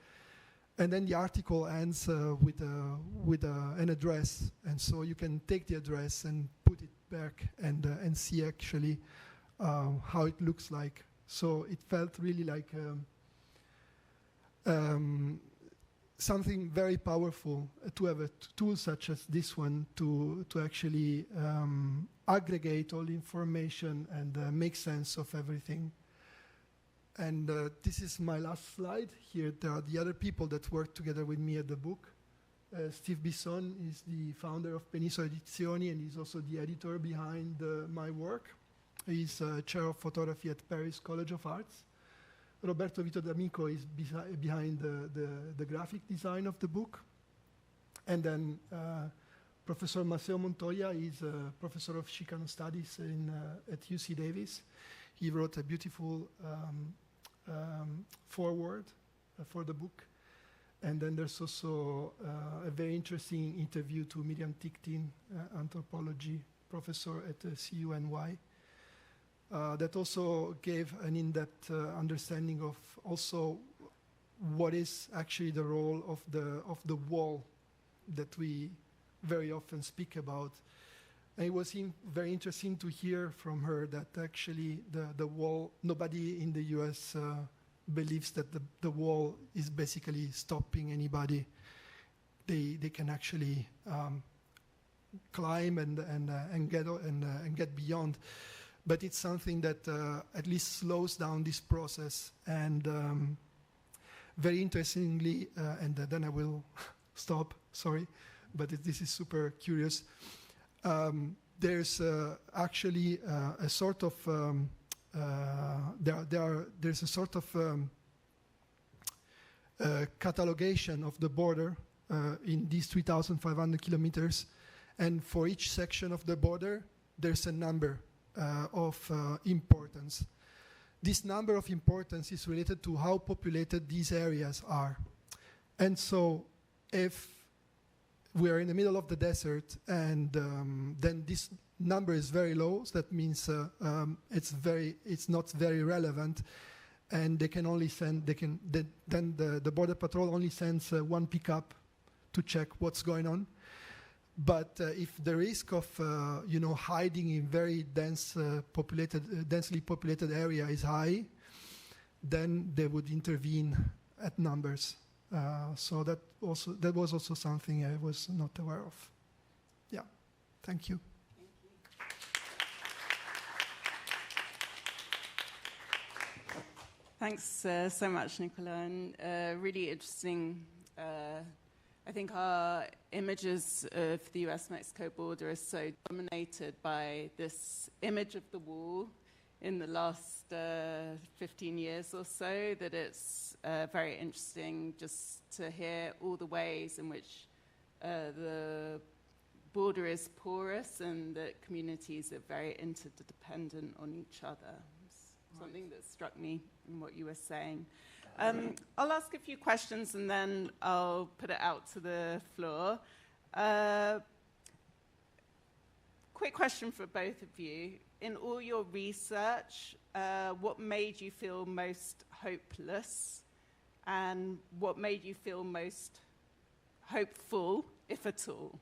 and then the article ends with an address, and so you can take the address and put it back and see actually how it looks like. So it felt really like something very powerful to have a tool such as this one to actually aggregate all the information and make sense of everything. And this is my last slide. Here there are the other people that worked together with me at the book. Steve Bisson is the founder of Penisola Edizioni, and he's also the editor behind my work. He's chair of photography at Paris College of Arts. Roberto Vito D'Amico is behind the graphic design of the book. And then Professor Maceo Montoya is a professor of Chicano Studies at UC Davis. He wrote a beautiful foreword for the book. And then there's also a very interesting interview to Miriam Tichtin, anthropology professor at CUNY. That also gave an in-depth understanding of also what is actually the role of the wall that we very often speak about. And it was very interesting to hear from her that actually the wall, nobody in the US believes that the wall is basically stopping anybody. They can actually climb and get beyond. But it's something that at least slows down this process. And very interestingly, and then I will stop, sorry, but this is super curious. There's actually a sort of, there's a sort of catalogation of the border in these 3,500 kilometers. And for each section of the border, there's a number of importance. This number of importance is related to how populated these areas are. And so if we are in the middle of the desert and then this number is very low, so that means it's not very relevant, and they can only send, then the Border Patrol only sends one pickup to check what's going on. But if the risk of hiding in very densely populated area is high, then they would intervene at numbers. So that was also something I was not aware of. Yeah, thank you. Thanks so much, Nicola, and really interesting. I think our images of the US-Mexico border are so dominated by this image of the wall in the last 15 years or so that it's very interesting just to hear all the ways in which the border is porous and that communities are very interdependent on each other. Something that struck me in what you were saying. I'll ask a few questions and then I'll put it out to the floor. Quick question for both of you. In all your research, what made you feel most hopeless and what made you feel most hopeful, if at all?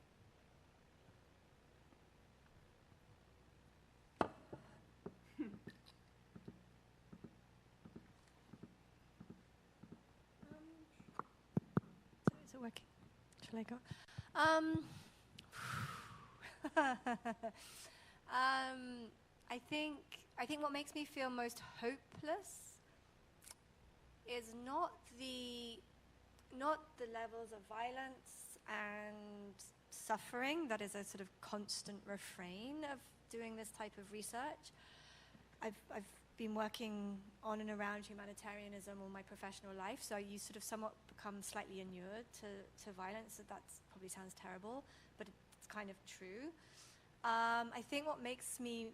Is it working? Shall I go? I think what makes me feel most hopeless is not the levels of violence and suffering that is a sort of constant refrain of doing this type of research. I've been working on and around humanitarianism all my professional life, so you sort of somewhat become slightly inured to violence. So that probably sounds terrible, but it's kind of true. I think what makes me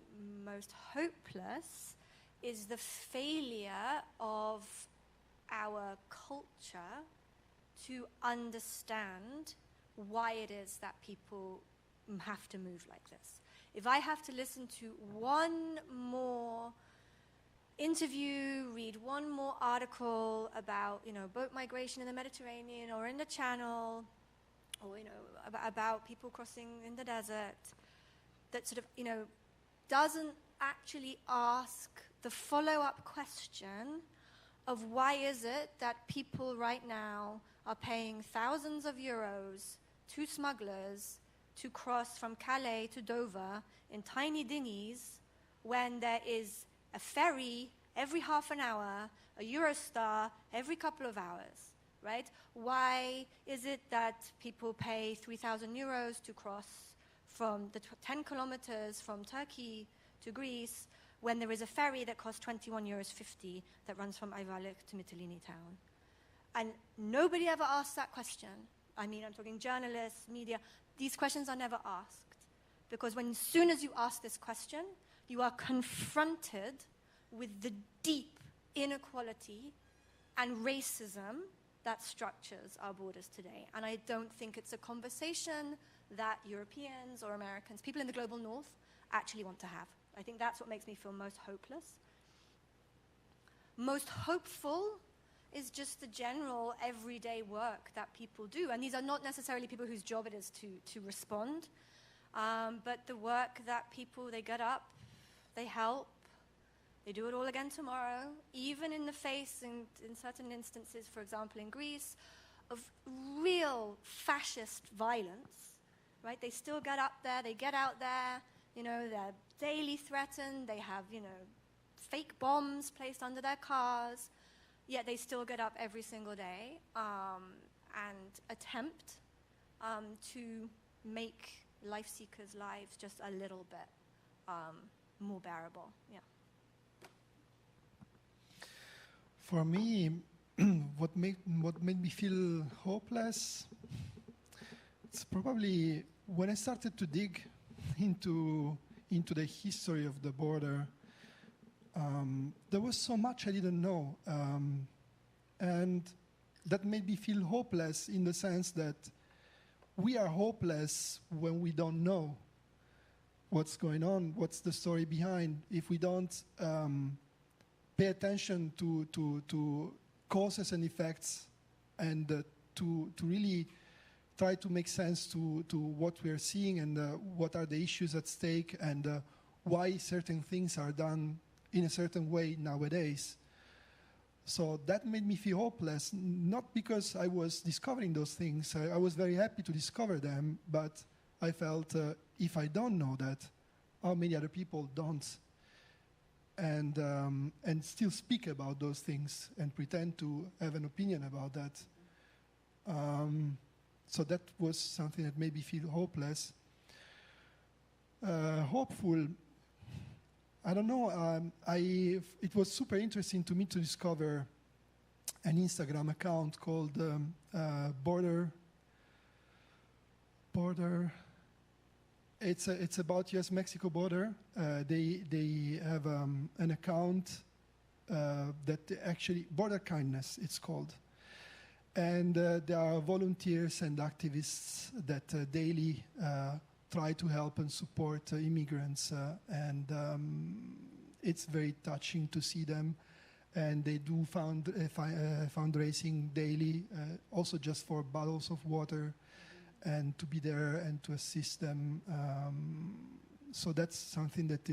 most hopeless is the failure of our culture to understand why it is that people have to move like this. If I have to listen to one more interview, read one more article about, boat migration in the Mediterranean or in the Channel, or, about people crossing in the desert, that sort of, doesn't actually ask the follow-up question of why is it that people right now are paying thousands of euros to smugglers to cross from Calais to Dover in tiny dinghies when there is a ferry every half an hour, a Eurostar every couple of hours, right? Why is it that people pay 3,000 euros to cross from the 10 kilometers from Turkey to Greece when there is a ferry that costs 21.50 euros that runs from Ayvalık to Mytilene town? And nobody ever asks that question. I mean, I'm talking journalists, media. These questions are never asked. Because as soon as you ask this question, you are confronted with the deep inequality and racism that structures our borders today. And I don't think it's a conversation that Europeans or Americans, people in the global north, actually want to have. I think that's what makes me feel most hopeless. Most hopeful is just the general everyday work that people do. And these are not necessarily people whose job it is to respond, but the work that people, they get up, they help, they do it all again tomorrow, even in the face, in certain instances, for example, in Greece, of real fascist violence, right? They still get up there, they get out there, they're daily threatened, they have, fake bombs placed under their cars, yet they still get up every single day and attempt to make life seekers' lives just a little bit more bearable. Yeah. For me, what made me feel hopeless, it's probably when I started to dig into the history of the border, there was so much I didn't know. And that made me feel hopeless in the sense that we are hopeless when we don't know what's going on, what's the story behind. If we don't pay attention to causes and effects and to really try to make sense to what we are seeing and what are the issues at stake and why certain things are done in a certain way nowadays. So that made me feel hopeless, not because I was discovering those things. I was very happy to discover them, but I felt if I don't know that, how many other people don't? And still speak about those things and pretend to have an opinion about that. So that was something that made me feel hopeless. Hopeful, I don't know, it was super interesting to me to discover an Instagram account called Border. It's about US-Mexico border. They have an account that actually, Border Kindness it's called. And there are volunteers and activists that daily try to help and support immigrants, and it's very touching to see them. And they do fundraising daily, also just for bottles of water, and to be there and to assist them. So that's something that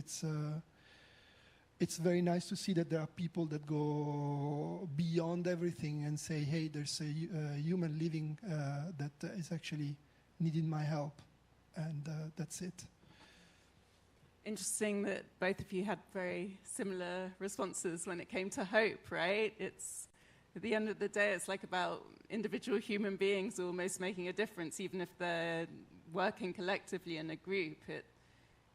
it's very nice to see that there are people that go beyond everything and say, hey, there's a human living that is actually needing my help. And that's it. Interesting that both of you had very similar responses when it came to hope, right? It's, at the end of the day, it's like about individual human beings almost making a difference, even if they're working collectively in a group.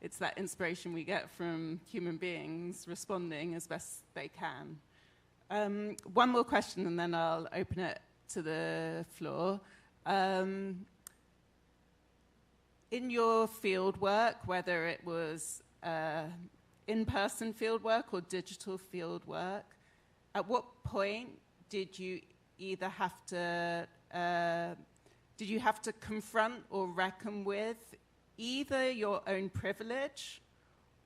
It's that inspiration we get from human beings responding as best they can. One more question, and then I'll open it to the floor. In your field work, whether it was in-person field work or digital field work, at what point did you either have to confront or reckon with either your own privilege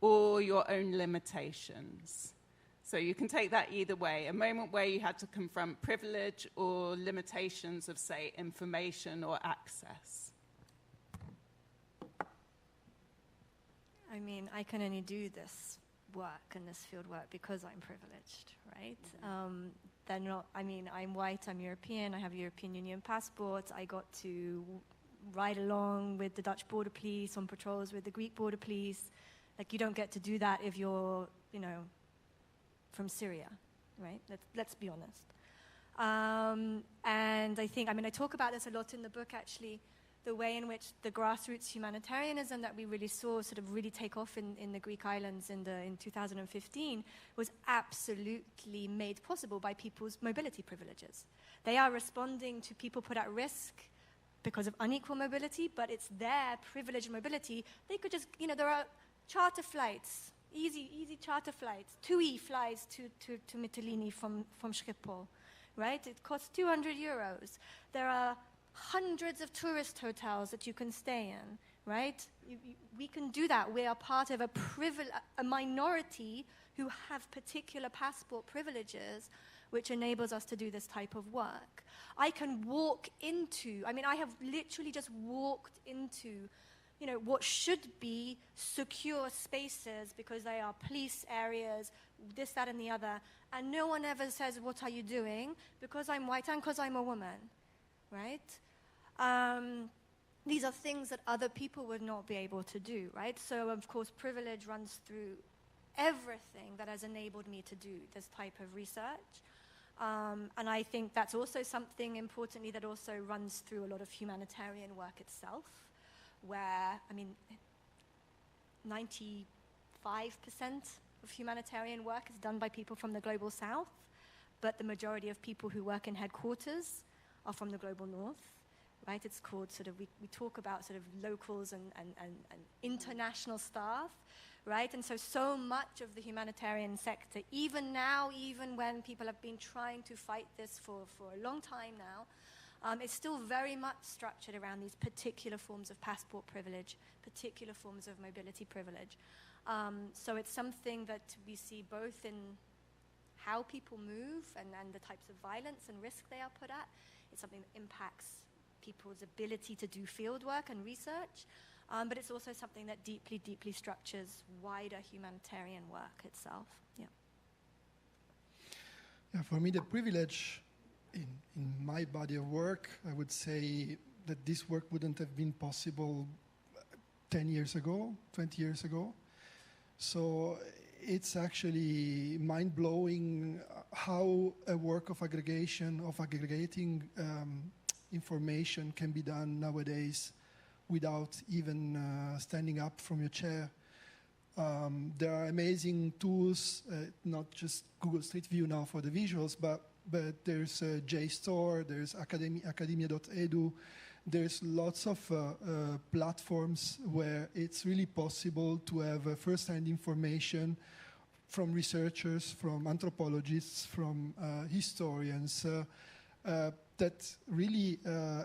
or your own limitations? So you can take that either way. A moment where you had to confront privilege or limitations of, say, information or access. I mean, I can only do this work and this field work because I'm privileged, right? They're not, I mean, I'm white, I'm European, I have a European Union passport, I got to ride along with the Dutch border police on patrols with the Greek border police. Like, you don't get to do that if you're, from Syria, right? Let's be honest. And I think, I talk about this a lot in the book, actually, the way in which the grassroots humanitarianism that we really saw sort of really take off in the Greek islands in 2015 was absolutely made possible by people's mobility privileges. They are responding to people put at risk because of unequal mobility, but it's their privileged mobility. They could just, there are charter flights, easy charter flights. TUI flies to Mytilene from Schiphol, right? It costs 200 euros. There are hundreds of tourist hotels that you can stay in, right? We can do that. We are part of a minority who have particular passport privileges, which enables us to do this type of work. I can walk into, I have literally just walked into, what should be secure spaces because they are police areas, this, that, and the other, and no one ever says, what are you doing? Because I'm white and because I'm a woman. Right? These are things that other people would not be able to do, right? So, of course, privilege runs through everything that has enabled me to do this type of research. And I think that's also something, importantly, that also runs through a lot of humanitarian work itself, where, 95% of humanitarian work is done by people from the Global South, but the majority of people who work in headquarters are from the Global North. right? It's called sort of, we talk about sort of locals and international staff, right? And so much of the humanitarian sector, even now, even when people have been trying to fight this for a long time now, it's still very much structured around these particular forms of passport privilege, particular forms of mobility privilege. So it's something that we see both in how people move and the types of violence and risk they are put at. It's something that impacts people's ability to do field work and research, but it's also something that deeply, deeply structures wider humanitarian work itself. Yeah. Yeah, for me, the privilege in my body of work, I would say that this work wouldn't have been possible 10 years ago, 20 years ago. So it's actually mind-blowing how a work of aggregation, of aggregating information can be done nowadays without even standing up from your chair. There are amazing tools, not just Google Street View now for the visuals, but there's JSTOR, there's academia.edu, there's lots of platforms where it's really possible to have first-hand information from researchers, from anthropologists, from historians, that really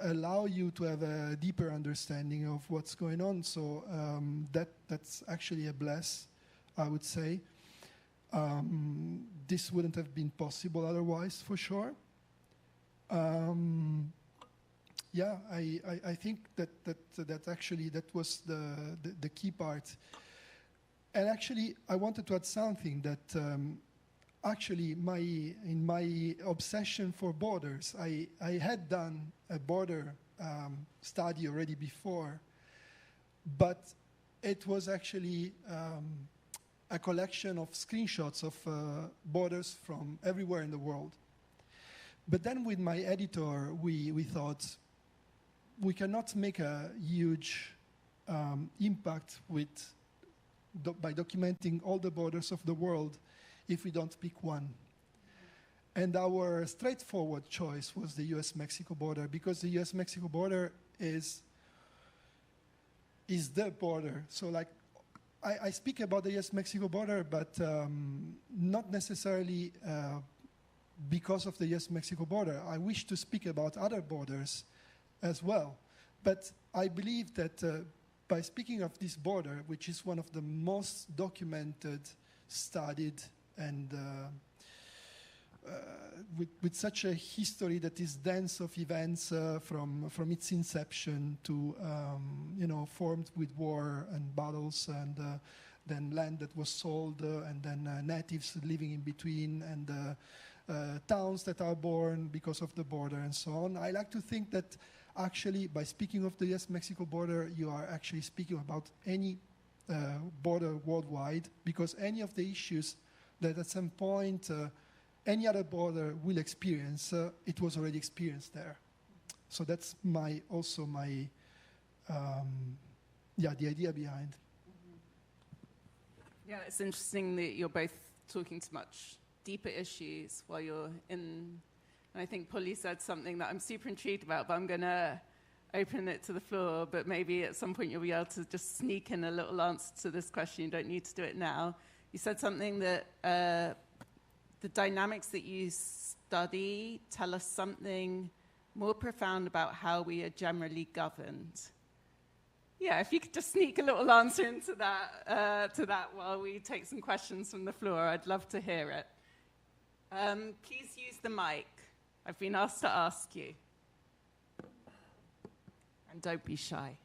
allow you to have a deeper understanding of what's going on. So that's actually a bless, I would say. This wouldn't have been possible otherwise, for sure. Yeah, I think that actually that was the key part. And actually, I wanted to add something that actually in my obsession for borders, I had done a border study already before, but it was actually a collection of screenshots of borders from everywhere in the world. But then with my editor, we thought, we cannot make a huge impact by documenting all the borders of the world if we don't pick one. And our straightforward choice was the US-Mexico border, because the US-Mexico border is the border. So like, I speak about the US-Mexico border, but not necessarily because of the US-Mexico border. I wish to speak about other borders as well. But I believe that by speaking of this border, which is one of the most documented, studied, and with such a history that is dense of events from its inception to, formed with war and battles, and then land that was sold, and then natives living in between, and towns that are born because of the border, and so on. I like to think that actually, by speaking of the US-Mexico border, you are actually speaking about any border worldwide, because any of the issues that at some point any other border will experience, it was already experienced there. So that's the idea behind. Yeah, it's interesting that you're both talking to much deeper issues while you're in. And I think Polly said something that I'm super intrigued about, but I'm going to open it to the floor, but maybe at some point you'll be able to just sneak in a little answer to this question. You don't need to do it now. You said something that the dynamics that you study tell us something more profound about how we are generally governed. Yeah, if you could just sneak a little answer into that while we take some questions from the floor, I'd love to hear it. Please use the mic. I've been asked to ask you. And don't be shy.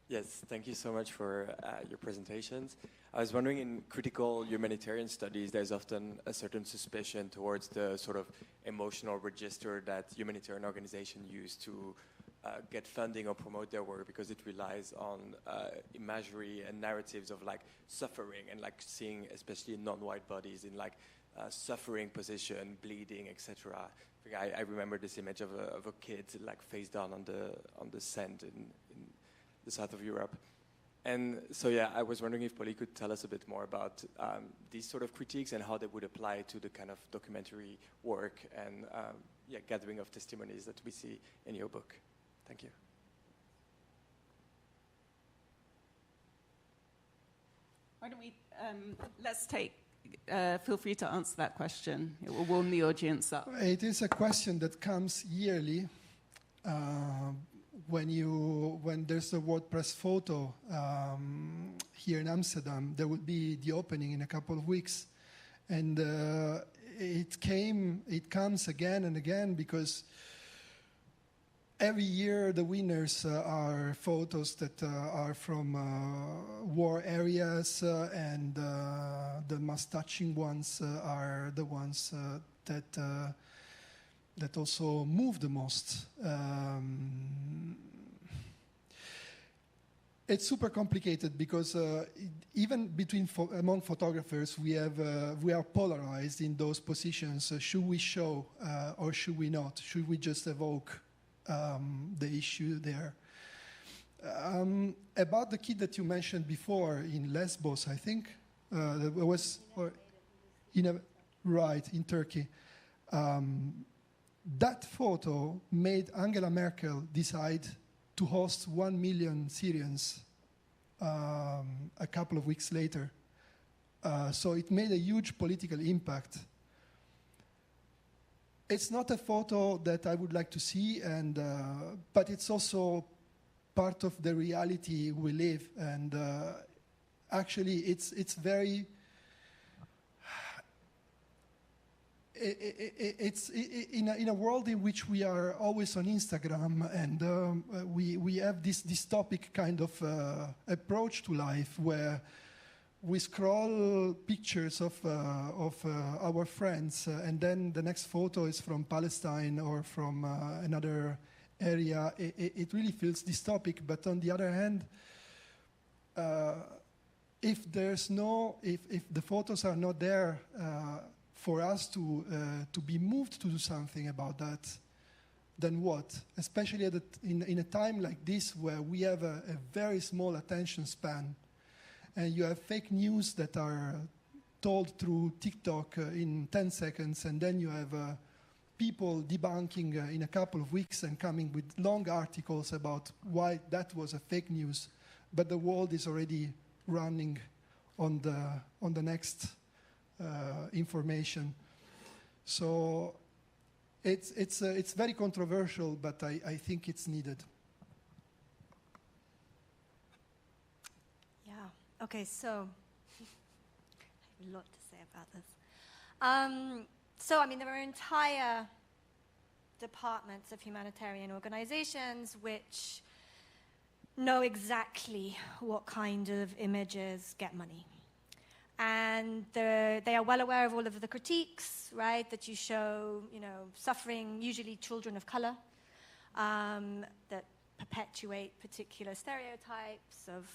Yes, thank you so much for your presentations. I was wondering, in critical humanitarian studies, there's often a certain suspicion towards the sort of emotional register that humanitarian organizations use to get funding or promote their work, because it relies on imagery and narratives of like suffering, and like seeing especially non-white bodies in like suffering position, bleeding, etc. I remember this image of a kid like face down on the sand in the south of Europe. And so, yeah, I was wondering if Polly could tell us a bit more about these sort of critiques and how they would apply to the kind of documentary work and gathering of testimonies that we see in your book. Thank you. Why don't we, let's take, feel free to answer that question. It will warm the audience up. It is a question that comes yearly. When there's a WordPress photo here in Amsterdam, there will be the opening in a couple of weeks, and it comes again and again because every year the winners are photos that are from war areas, and the most touching ones are the ones that also move the most. It's super complicated because even among photographers, we are polarized in those positions. Should we show or should we not? Should we just evoke the issue there? About the kid that you mentioned before in Lesbos, I think in Turkey. That photo made Angela Merkel decide to host 1 million Syrians a couple of weeks later. So it made a huge political impact. It's not a photo that I would like to see, but it's also part of the reality we live. And actually, it's very... It's in a world in which we are always on Instagram, and we have this dystopic kind of approach to life where we scroll pictures of our friends, and then the next photo is from Palestine or from another area. It really feels dystopic, but on the other hand, if the photos are not there for us to be moved to do something about that, then what? Especially in a time like this where we have a very small attention span, and you have fake news that are told through TikTok in 10 seconds, and then you have people debunking in a couple of weeks and coming with long articles about why that was a fake news, but the world is already running on the next information. So it's very controversial, but I think it's needed. Yeah. Okay. So I have a lot to say about this. So I mean, there are entire departments of humanitarian organizations which know exactly what kind of images get money. And they are well aware of all of the critiques, right, that you show, suffering, usually children of color, that perpetuate particular stereotypes of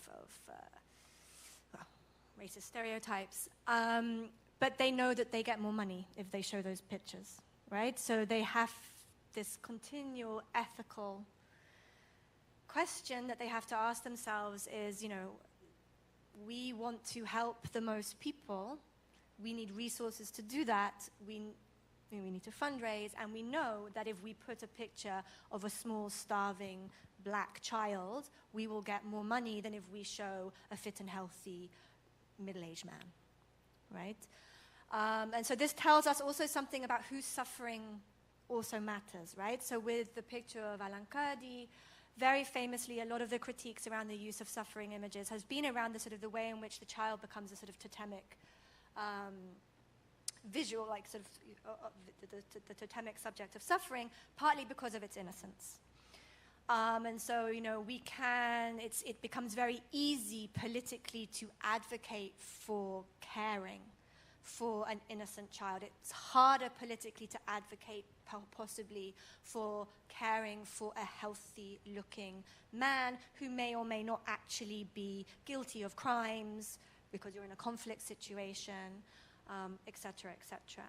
racist stereotypes. But they know that they get more money if they show those pictures, right? So they have this continual ethical question that they have to ask themselves is, we want to help the most people. We need resources to do that. We need to fundraise, and we know that if we put a picture of a small, starving black child, we will get more money than if we show a fit and healthy middle-aged man, right? And so this tells us also something about who's suffering also matters, right? So with the picture of Alan Kurdi, very famously, a lot of the critiques around the use of suffering images has been around the way in which the child becomes a sort of totemic visual, like sort of the totemic subject of suffering, partly because of its innocence. And so, it becomes very easy politically to advocate for caring for an innocent child. It's harder politically to advocate possibly for caring for a healthy-looking man who may or may not actually be guilty of crimes because you're in a conflict situation, et cetera, et cetera.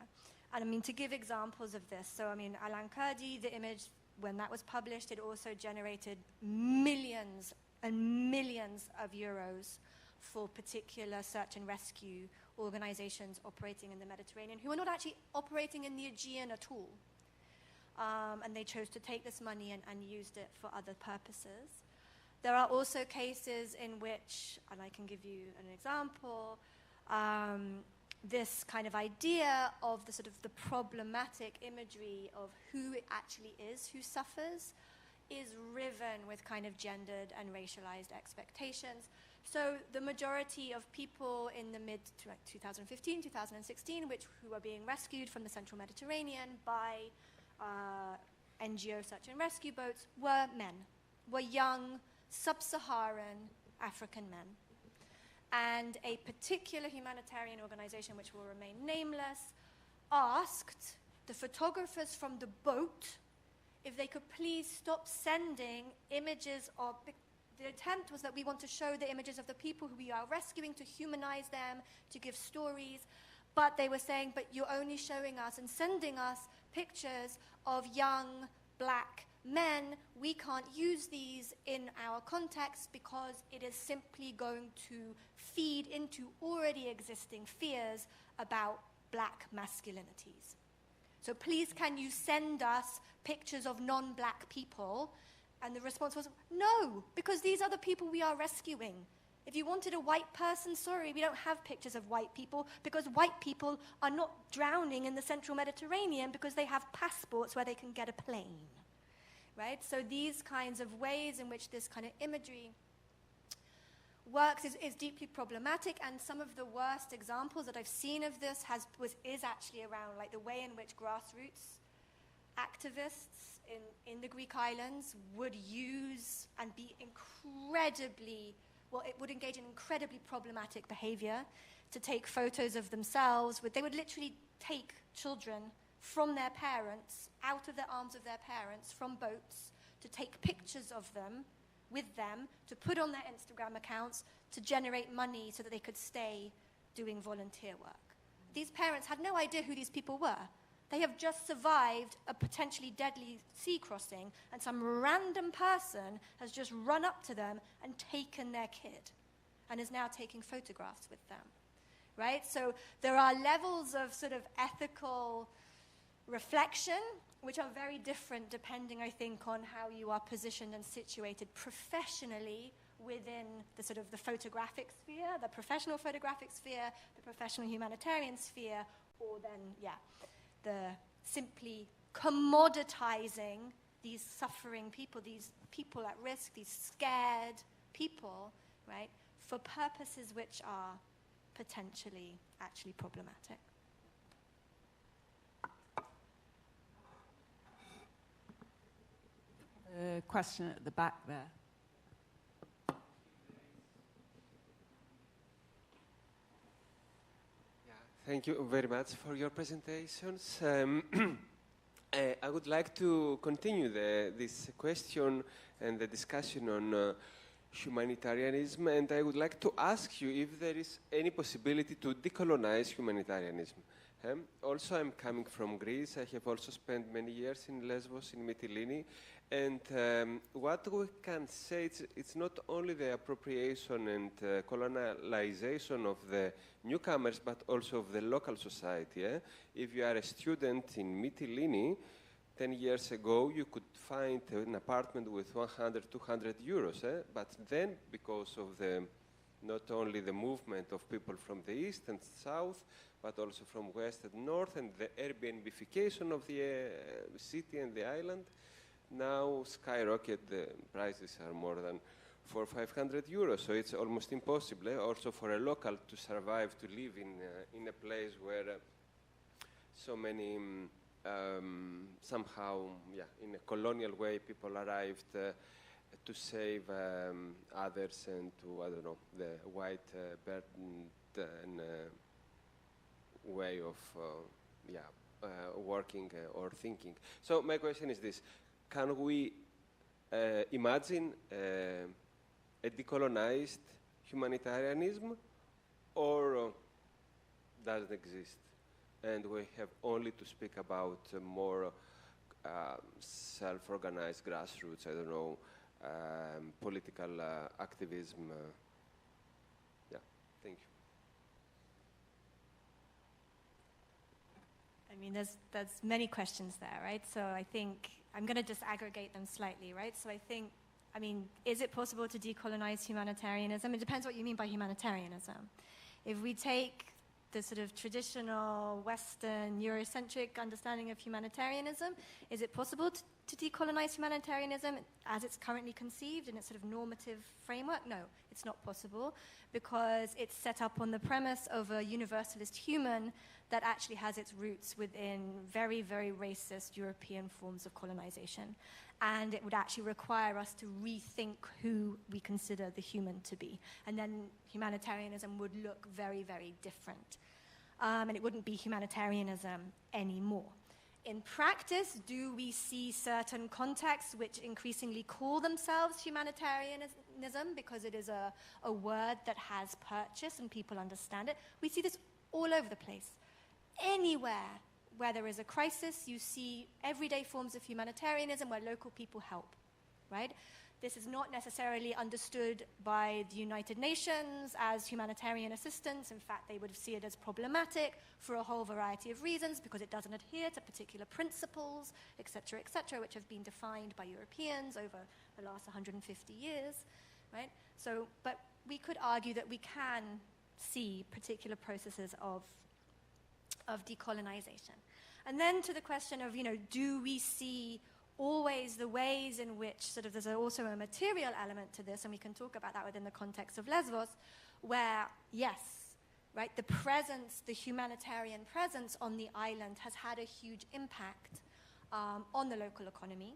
And I mean, to give examples of this, so I mean, Alan Kurdi, the image, when that was published, it also generated millions and millions of euros for particular search and rescue organizations operating in the Mediterranean who are not actually operating in the Aegean at all. And they chose to take this money and used it for other purposes. There are also cases in which, and I can give you an example, this kind of idea of the sort of the problematic imagery of who it actually is who suffers is riven with kind of gendered and racialized expectations. So the majority of people in the mid to like 2015, 2016, who are being rescued from the central Mediterranean by NGO search and rescue boats were men, were young, sub-Saharan African men. And a particular humanitarian organization, which will remain nameless, asked the photographers from the boat if they could please stop sending images of... The attempt was that we want to show the images of the people who we are rescuing, to humanize them, to give stories. But they were saying, but you're only showing us and sending us pictures of young black men. We can't use these in our context because it is simply going to feed into already existing fears about black masculinities. So please, can you send us pictures of non-black people? And the response was, no, because these are the people we are rescuing. If you wanted a white person, sorry, we don't have pictures of white people, because white people are not drowning in the central Mediterranean because they have passports where they can get a plane, right? So these kinds of ways in which this kind of imagery works is deeply problematic, and some of the worst examples that I've seen of this is actually around like the way in which grassroots activists in the Greek islands would use and be incredibly, well, it would engage in incredibly problematic behavior to take photos of themselves. They would literally take children from their parents, out of the arms of their parents, from boats, to take pictures of them, with them, to put on their Instagram accounts, to generate money so that they could stay doing volunteer work. These parents had no idea who these people were. They have just survived a potentially deadly sea crossing, and some random person has just run up to them and taken their kid and is now taking photographs with them, right? So there are levels of sort of ethical reflection which are very different depending, I think, on how you are positioned and situated professionally within the sort of the photographic sphere, the professional photographic sphere, the professional humanitarian sphere, or then, the simply commoditizing these suffering people, these people at risk, these scared people, right, for purposes which are potentially actually problematic. A question at the back there. Thank you very much for your presentations. I would like to continue this question and the discussion on humanitarianism, and I would like to ask you if there is any possibility to decolonize humanitarianism. Also, I'm coming from Greece. I have also spent many years in Lesbos, in Mytilene, and what we can say, it's not only the appropriation and colonialization of the newcomers, but also of the local society. If you are a student in Mytilene, 10 years ago, you could find an apartment with 100, 200 euros. But then, because of not only the movement of people from the east and south, but also from west and north, and the Airbnbification of the city and the island, now skyrocket. The prices are more than 400 or 500 euros, so it's almost impossible also for a local to survive, to live in a place where so many somehow, in a colonial way, people arrived to save others and to, I don't know, the white burden way of working or thinking. So my question is this: can we imagine a decolonized humanitarianism, or doesn't exist, and we have only to speak about more self-organized grassroots, I don't know, political activism. Yeah, thank you. I mean, there's many questions there, right? So I think I'm going to just aggregate them slightly, right? So I think, I mean, is it possible to decolonize humanitarianism? It depends what you mean by humanitarianism. If we take the sort of traditional Western Eurocentric understanding of humanitarianism, is it possible to decolonize humanitarianism as it's currently conceived in its sort of normative framework? No, it's not possible, because it's set up on the premise of a universalist human that actually has its roots within very, very racist European forms of colonization. And it would actually require us to rethink who we consider the human to be. And then humanitarianism would look very, very different. And it wouldn't be humanitarianism anymore. In practice, do we see certain contexts which increasingly call themselves humanitarianism because it is a word that has purchase and people understand it? We see this all over the place. Anywhere where there is a crisis, you see everyday forms of humanitarianism where local people help, right? This is not necessarily understood by the United Nations as humanitarian assistance. In fact, they would see it as problematic for a whole variety of reasons, because it doesn't adhere to particular principles, et cetera, which have been defined by Europeans over the last 150 years, right? So, but we could argue that we can see particular processes of decolonization. And then to the question of, do we see always the ways in which sort of there's also a material element to this, and we can talk about that within the context of Lesbos, where, yes, right, the humanitarian presence on the island has had a huge impact on the local economy.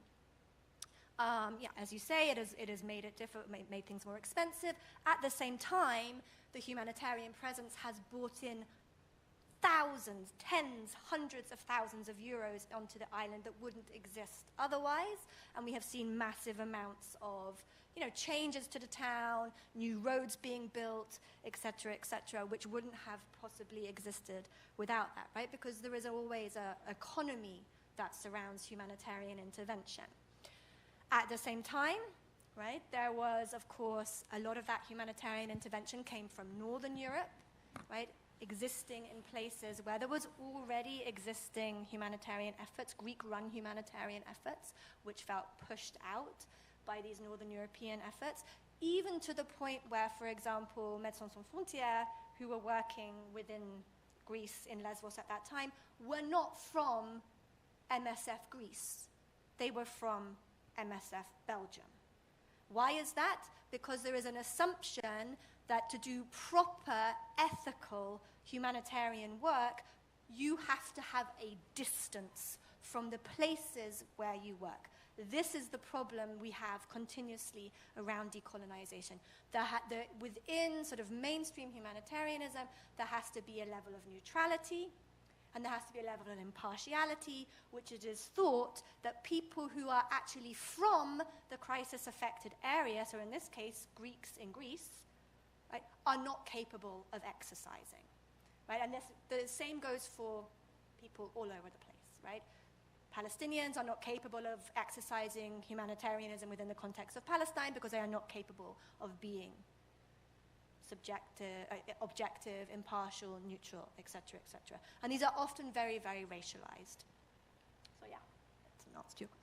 As you say, it has made it made things more expensive. At the same time, the humanitarian presence has brought in thousands, tens, hundreds of thousands of euros onto the island that wouldn't exist otherwise. And we have seen massive amounts of, changes to the town, new roads being built, et cetera, which wouldn't have possibly existed without that, right? Because there is always an economy that surrounds humanitarian intervention. At the same time, right, there was, of course, a lot of that humanitarian intervention came from Northern Europe, right? Existing in places where there was already existing humanitarian efforts, Greek-run humanitarian efforts, which felt pushed out by these Northern European efforts, even to the point where, for example, Médecins Sans Frontières, who were working within Greece in Lesbos at that time, were not from MSF Greece. They were from MSF Belgium. Why is that? Because there is an assumption that to do proper, ethical humanitarian work, you have to have a distance from the places where you work. This is the problem we have continuously around decolonization. Within sort of mainstream humanitarianism, there has to be a level of neutrality, and there has to be a level of impartiality, which it is thought that people who are actually from the crisis-affected area, so in this case, Greeks in Greece, right, are not capable of exercising, right? And the same goes for people all over the place, right? Palestinians are not capable of exercising humanitarianism within the context of Palestine because they are not capable of being objective, impartial, neutral, et cetera, et cetera. And these are often very, very racialized. So yeah, that's an answer to your question.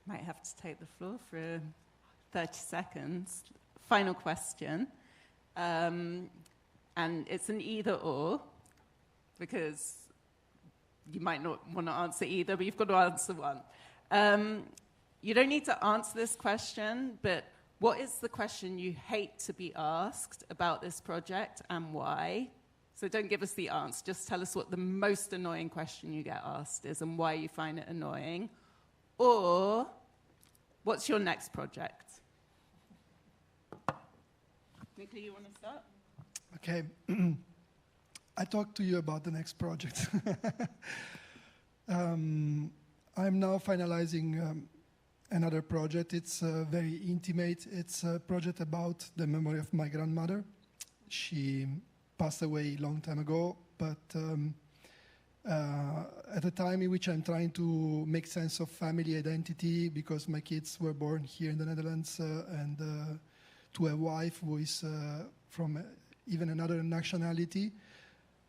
Might have to take the floor for 30 seconds. Final question. And it's an either or, because you might not want to answer either, but you've got to answer one. You don't need to answer this question, but what is the question you hate to be asked about this project and why? So don't give us the answer. Just tell us what the most annoying question you get asked is and why you find it annoying. Or, what's your next project? Nicola, you want to start? Okay. I talked to you about the next project. I'm now finalizing another project. It's very intimate. It's a project about the memory of my grandmother. She passed away a long time ago, but at a time in which I'm trying to make sense of family identity because my kids were born here in the Netherlands and to a wife who is from even another nationality,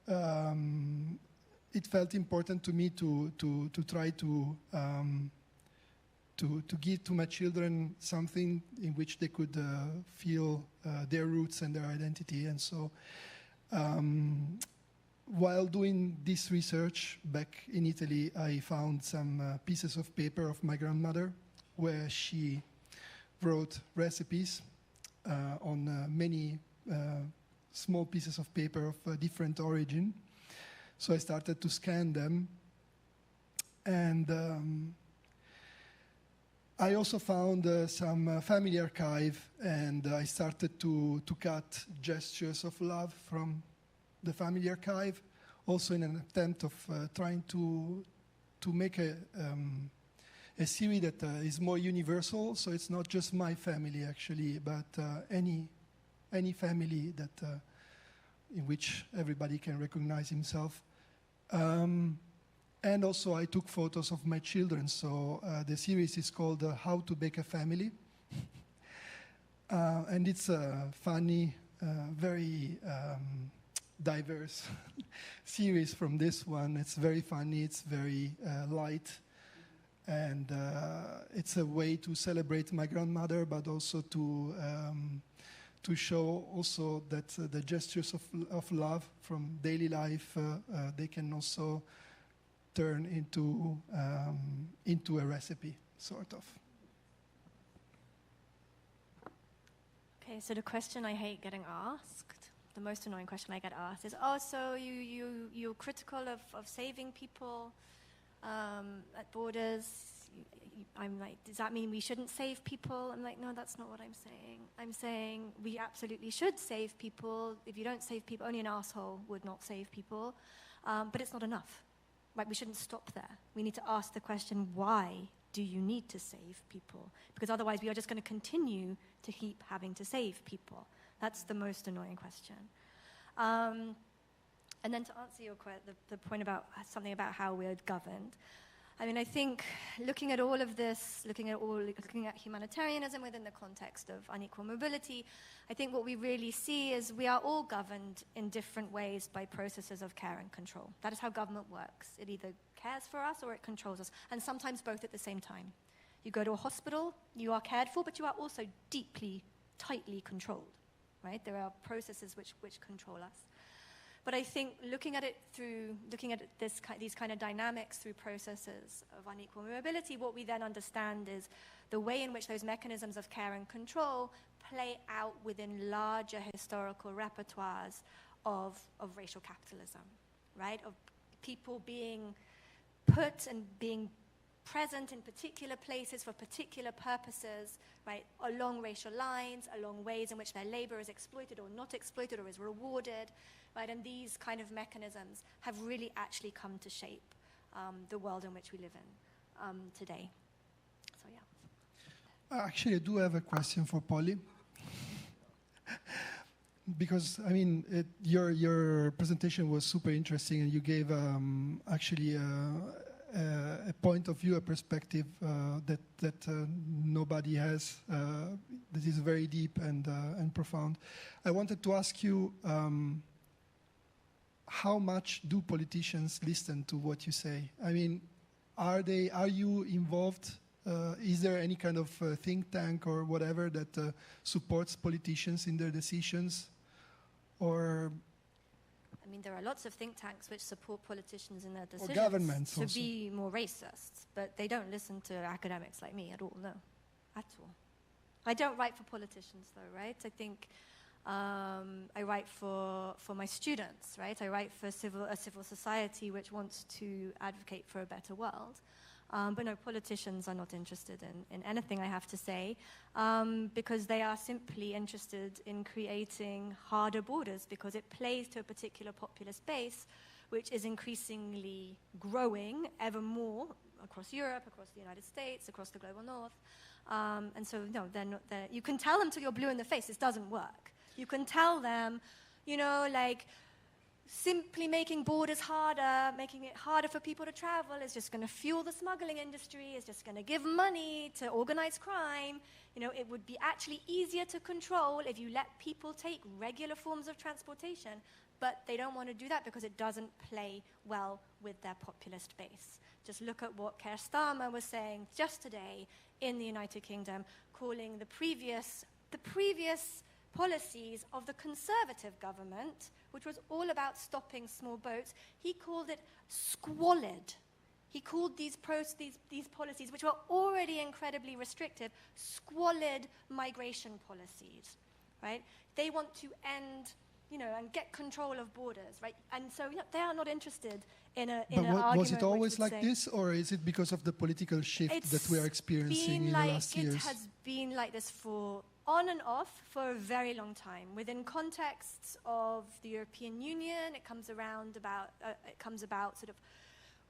it felt important to me to try to give to my children something in which they could feel their roots and their identity. And so while doing this research back in Italy, I found some pieces of paper of my grandmother where she wrote recipes on many small pieces of paper of different origin. So I started to scan them. And I also found some family archive, and I started to cut gestures of love from the family archive, also in an attempt of trying to make a series that is more universal. So it's not just my family, actually, but any family that in which everybody can recognize himself. And also I took photos of my children. So the series is called How to Bake a Family. And it's a funny, very diverse series from this one. It's very funny, it's very light. And it's a way to celebrate my grandmother, but also to show also that the gestures of love from daily life, they can also turn into a recipe, sort of. Okay, so the question I hate getting asked, the most annoying question I get asked is, so you're critical of saving people at borders. I'm like, does that mean we shouldn't save people? I'm like, no, that's not what I'm saying. I'm saying we absolutely should save people. If you don't save people, only an asshole would not save people. But it's not enough. Like, we shouldn't stop there. We need to ask the question, why do you need to save people? Because otherwise we are just going to continue to keep having to save people. That's the most annoying question. And then to answer your the point about something about how we're governed, I mean, I think looking at all of this, looking at humanitarianism within the context of unequal mobility, I think what we really see is we are all governed in different ways by processes of care and control. That is how government works. It either cares for us or it controls us, and sometimes both at the same time. You go to a hospital, you are cared for, but you are also deeply, tightly controlled, right? There are processes which control us. But I think looking at these kind of dynamics through processes of unequal mobility, what we then understand is the way in which those mechanisms of care and control play out within larger historical repertoires of racial capitalism, right? Of people being put and being present in particular places for particular purposes, right, along racial lines, along ways in which their labor is exploited or not exploited or is rewarded, right, and these kind of mechanisms have really actually come to shape the world in which we live in today. So, yeah. Actually, I do have a question for Polly. Because, I mean, your presentation was super interesting, and you gave actually a point of view, a perspective that nobody has, that is very deep and profound. I wanted to ask you, how much do politicians listen to what you say? I mean, are you involved? Is there any kind of think tank or whatever that supports politicians in their decisions? Or I mean, there are lots of think tanks which support politicians in their decisions governments to also be more racist, but they don't listen to academics like me at all, no, at all. I don't write for politicians, though, right? I think I write for my students, right? I write for a civil society which wants to advocate for a better world. But no, politicians are not interested in anything I have to say, because they are simply interested in creating harder borders, because it plays to a particular populist base which is increasingly growing ever more across Europe, across the United States, across the global north. And so, no, you can tell them till you're blue in the face, this doesn't work. You can tell them, like simply making borders harder, making it harder for people to travel is just going to fuel the smuggling industry, is just going to give money to organized crime. It would be actually easier to control if you let people take regular forms of transportation, but they don't want to do that because it doesn't play well with their populist base. Just look at what Keir Starmer was saying just today in the United Kingdom, calling the previous policies of the Conservative government, which was all about stopping small boats, he called it squalid. He called these policies, which were already incredibly restrictive, squalid migration policies, right? They want to end, and get control of borders, right? And so they are not interested in an argument. Was it always like this, or is it because of the political shift that we are experiencing in the last years? It has been like this on and off for a very long time. Within contexts of the European Union, it comes about sort of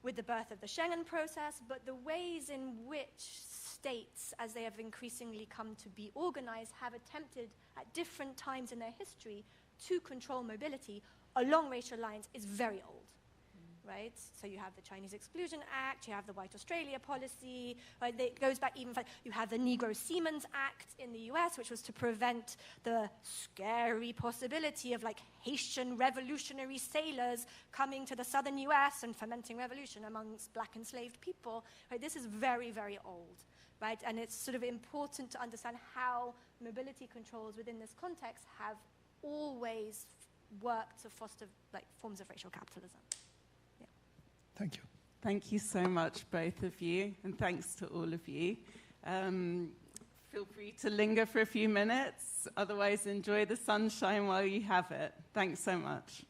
with the birth of the Schengen process, but the ways in which states, as they have increasingly come to be organized, have attempted at different times in their history to control mobility along racial lines is very old. Right? So you have the Chinese Exclusion Act, you have the White Australia policy, right? It goes back even further. You have the Negro Seamen's Act in the US, which was to prevent the scary possibility of Haitian revolutionary sailors coming to the southern US and fomenting revolution amongst black enslaved people. Right? This is very, very old. Right? And it's sort of important to understand how mobility controls within this context have always worked to foster forms of racial capitalism. Thank you. Thank you so much, both of you, and thanks to all of you. Feel free to linger for a few minutes. Otherwise, enjoy the sunshine while you have it. Thanks so much.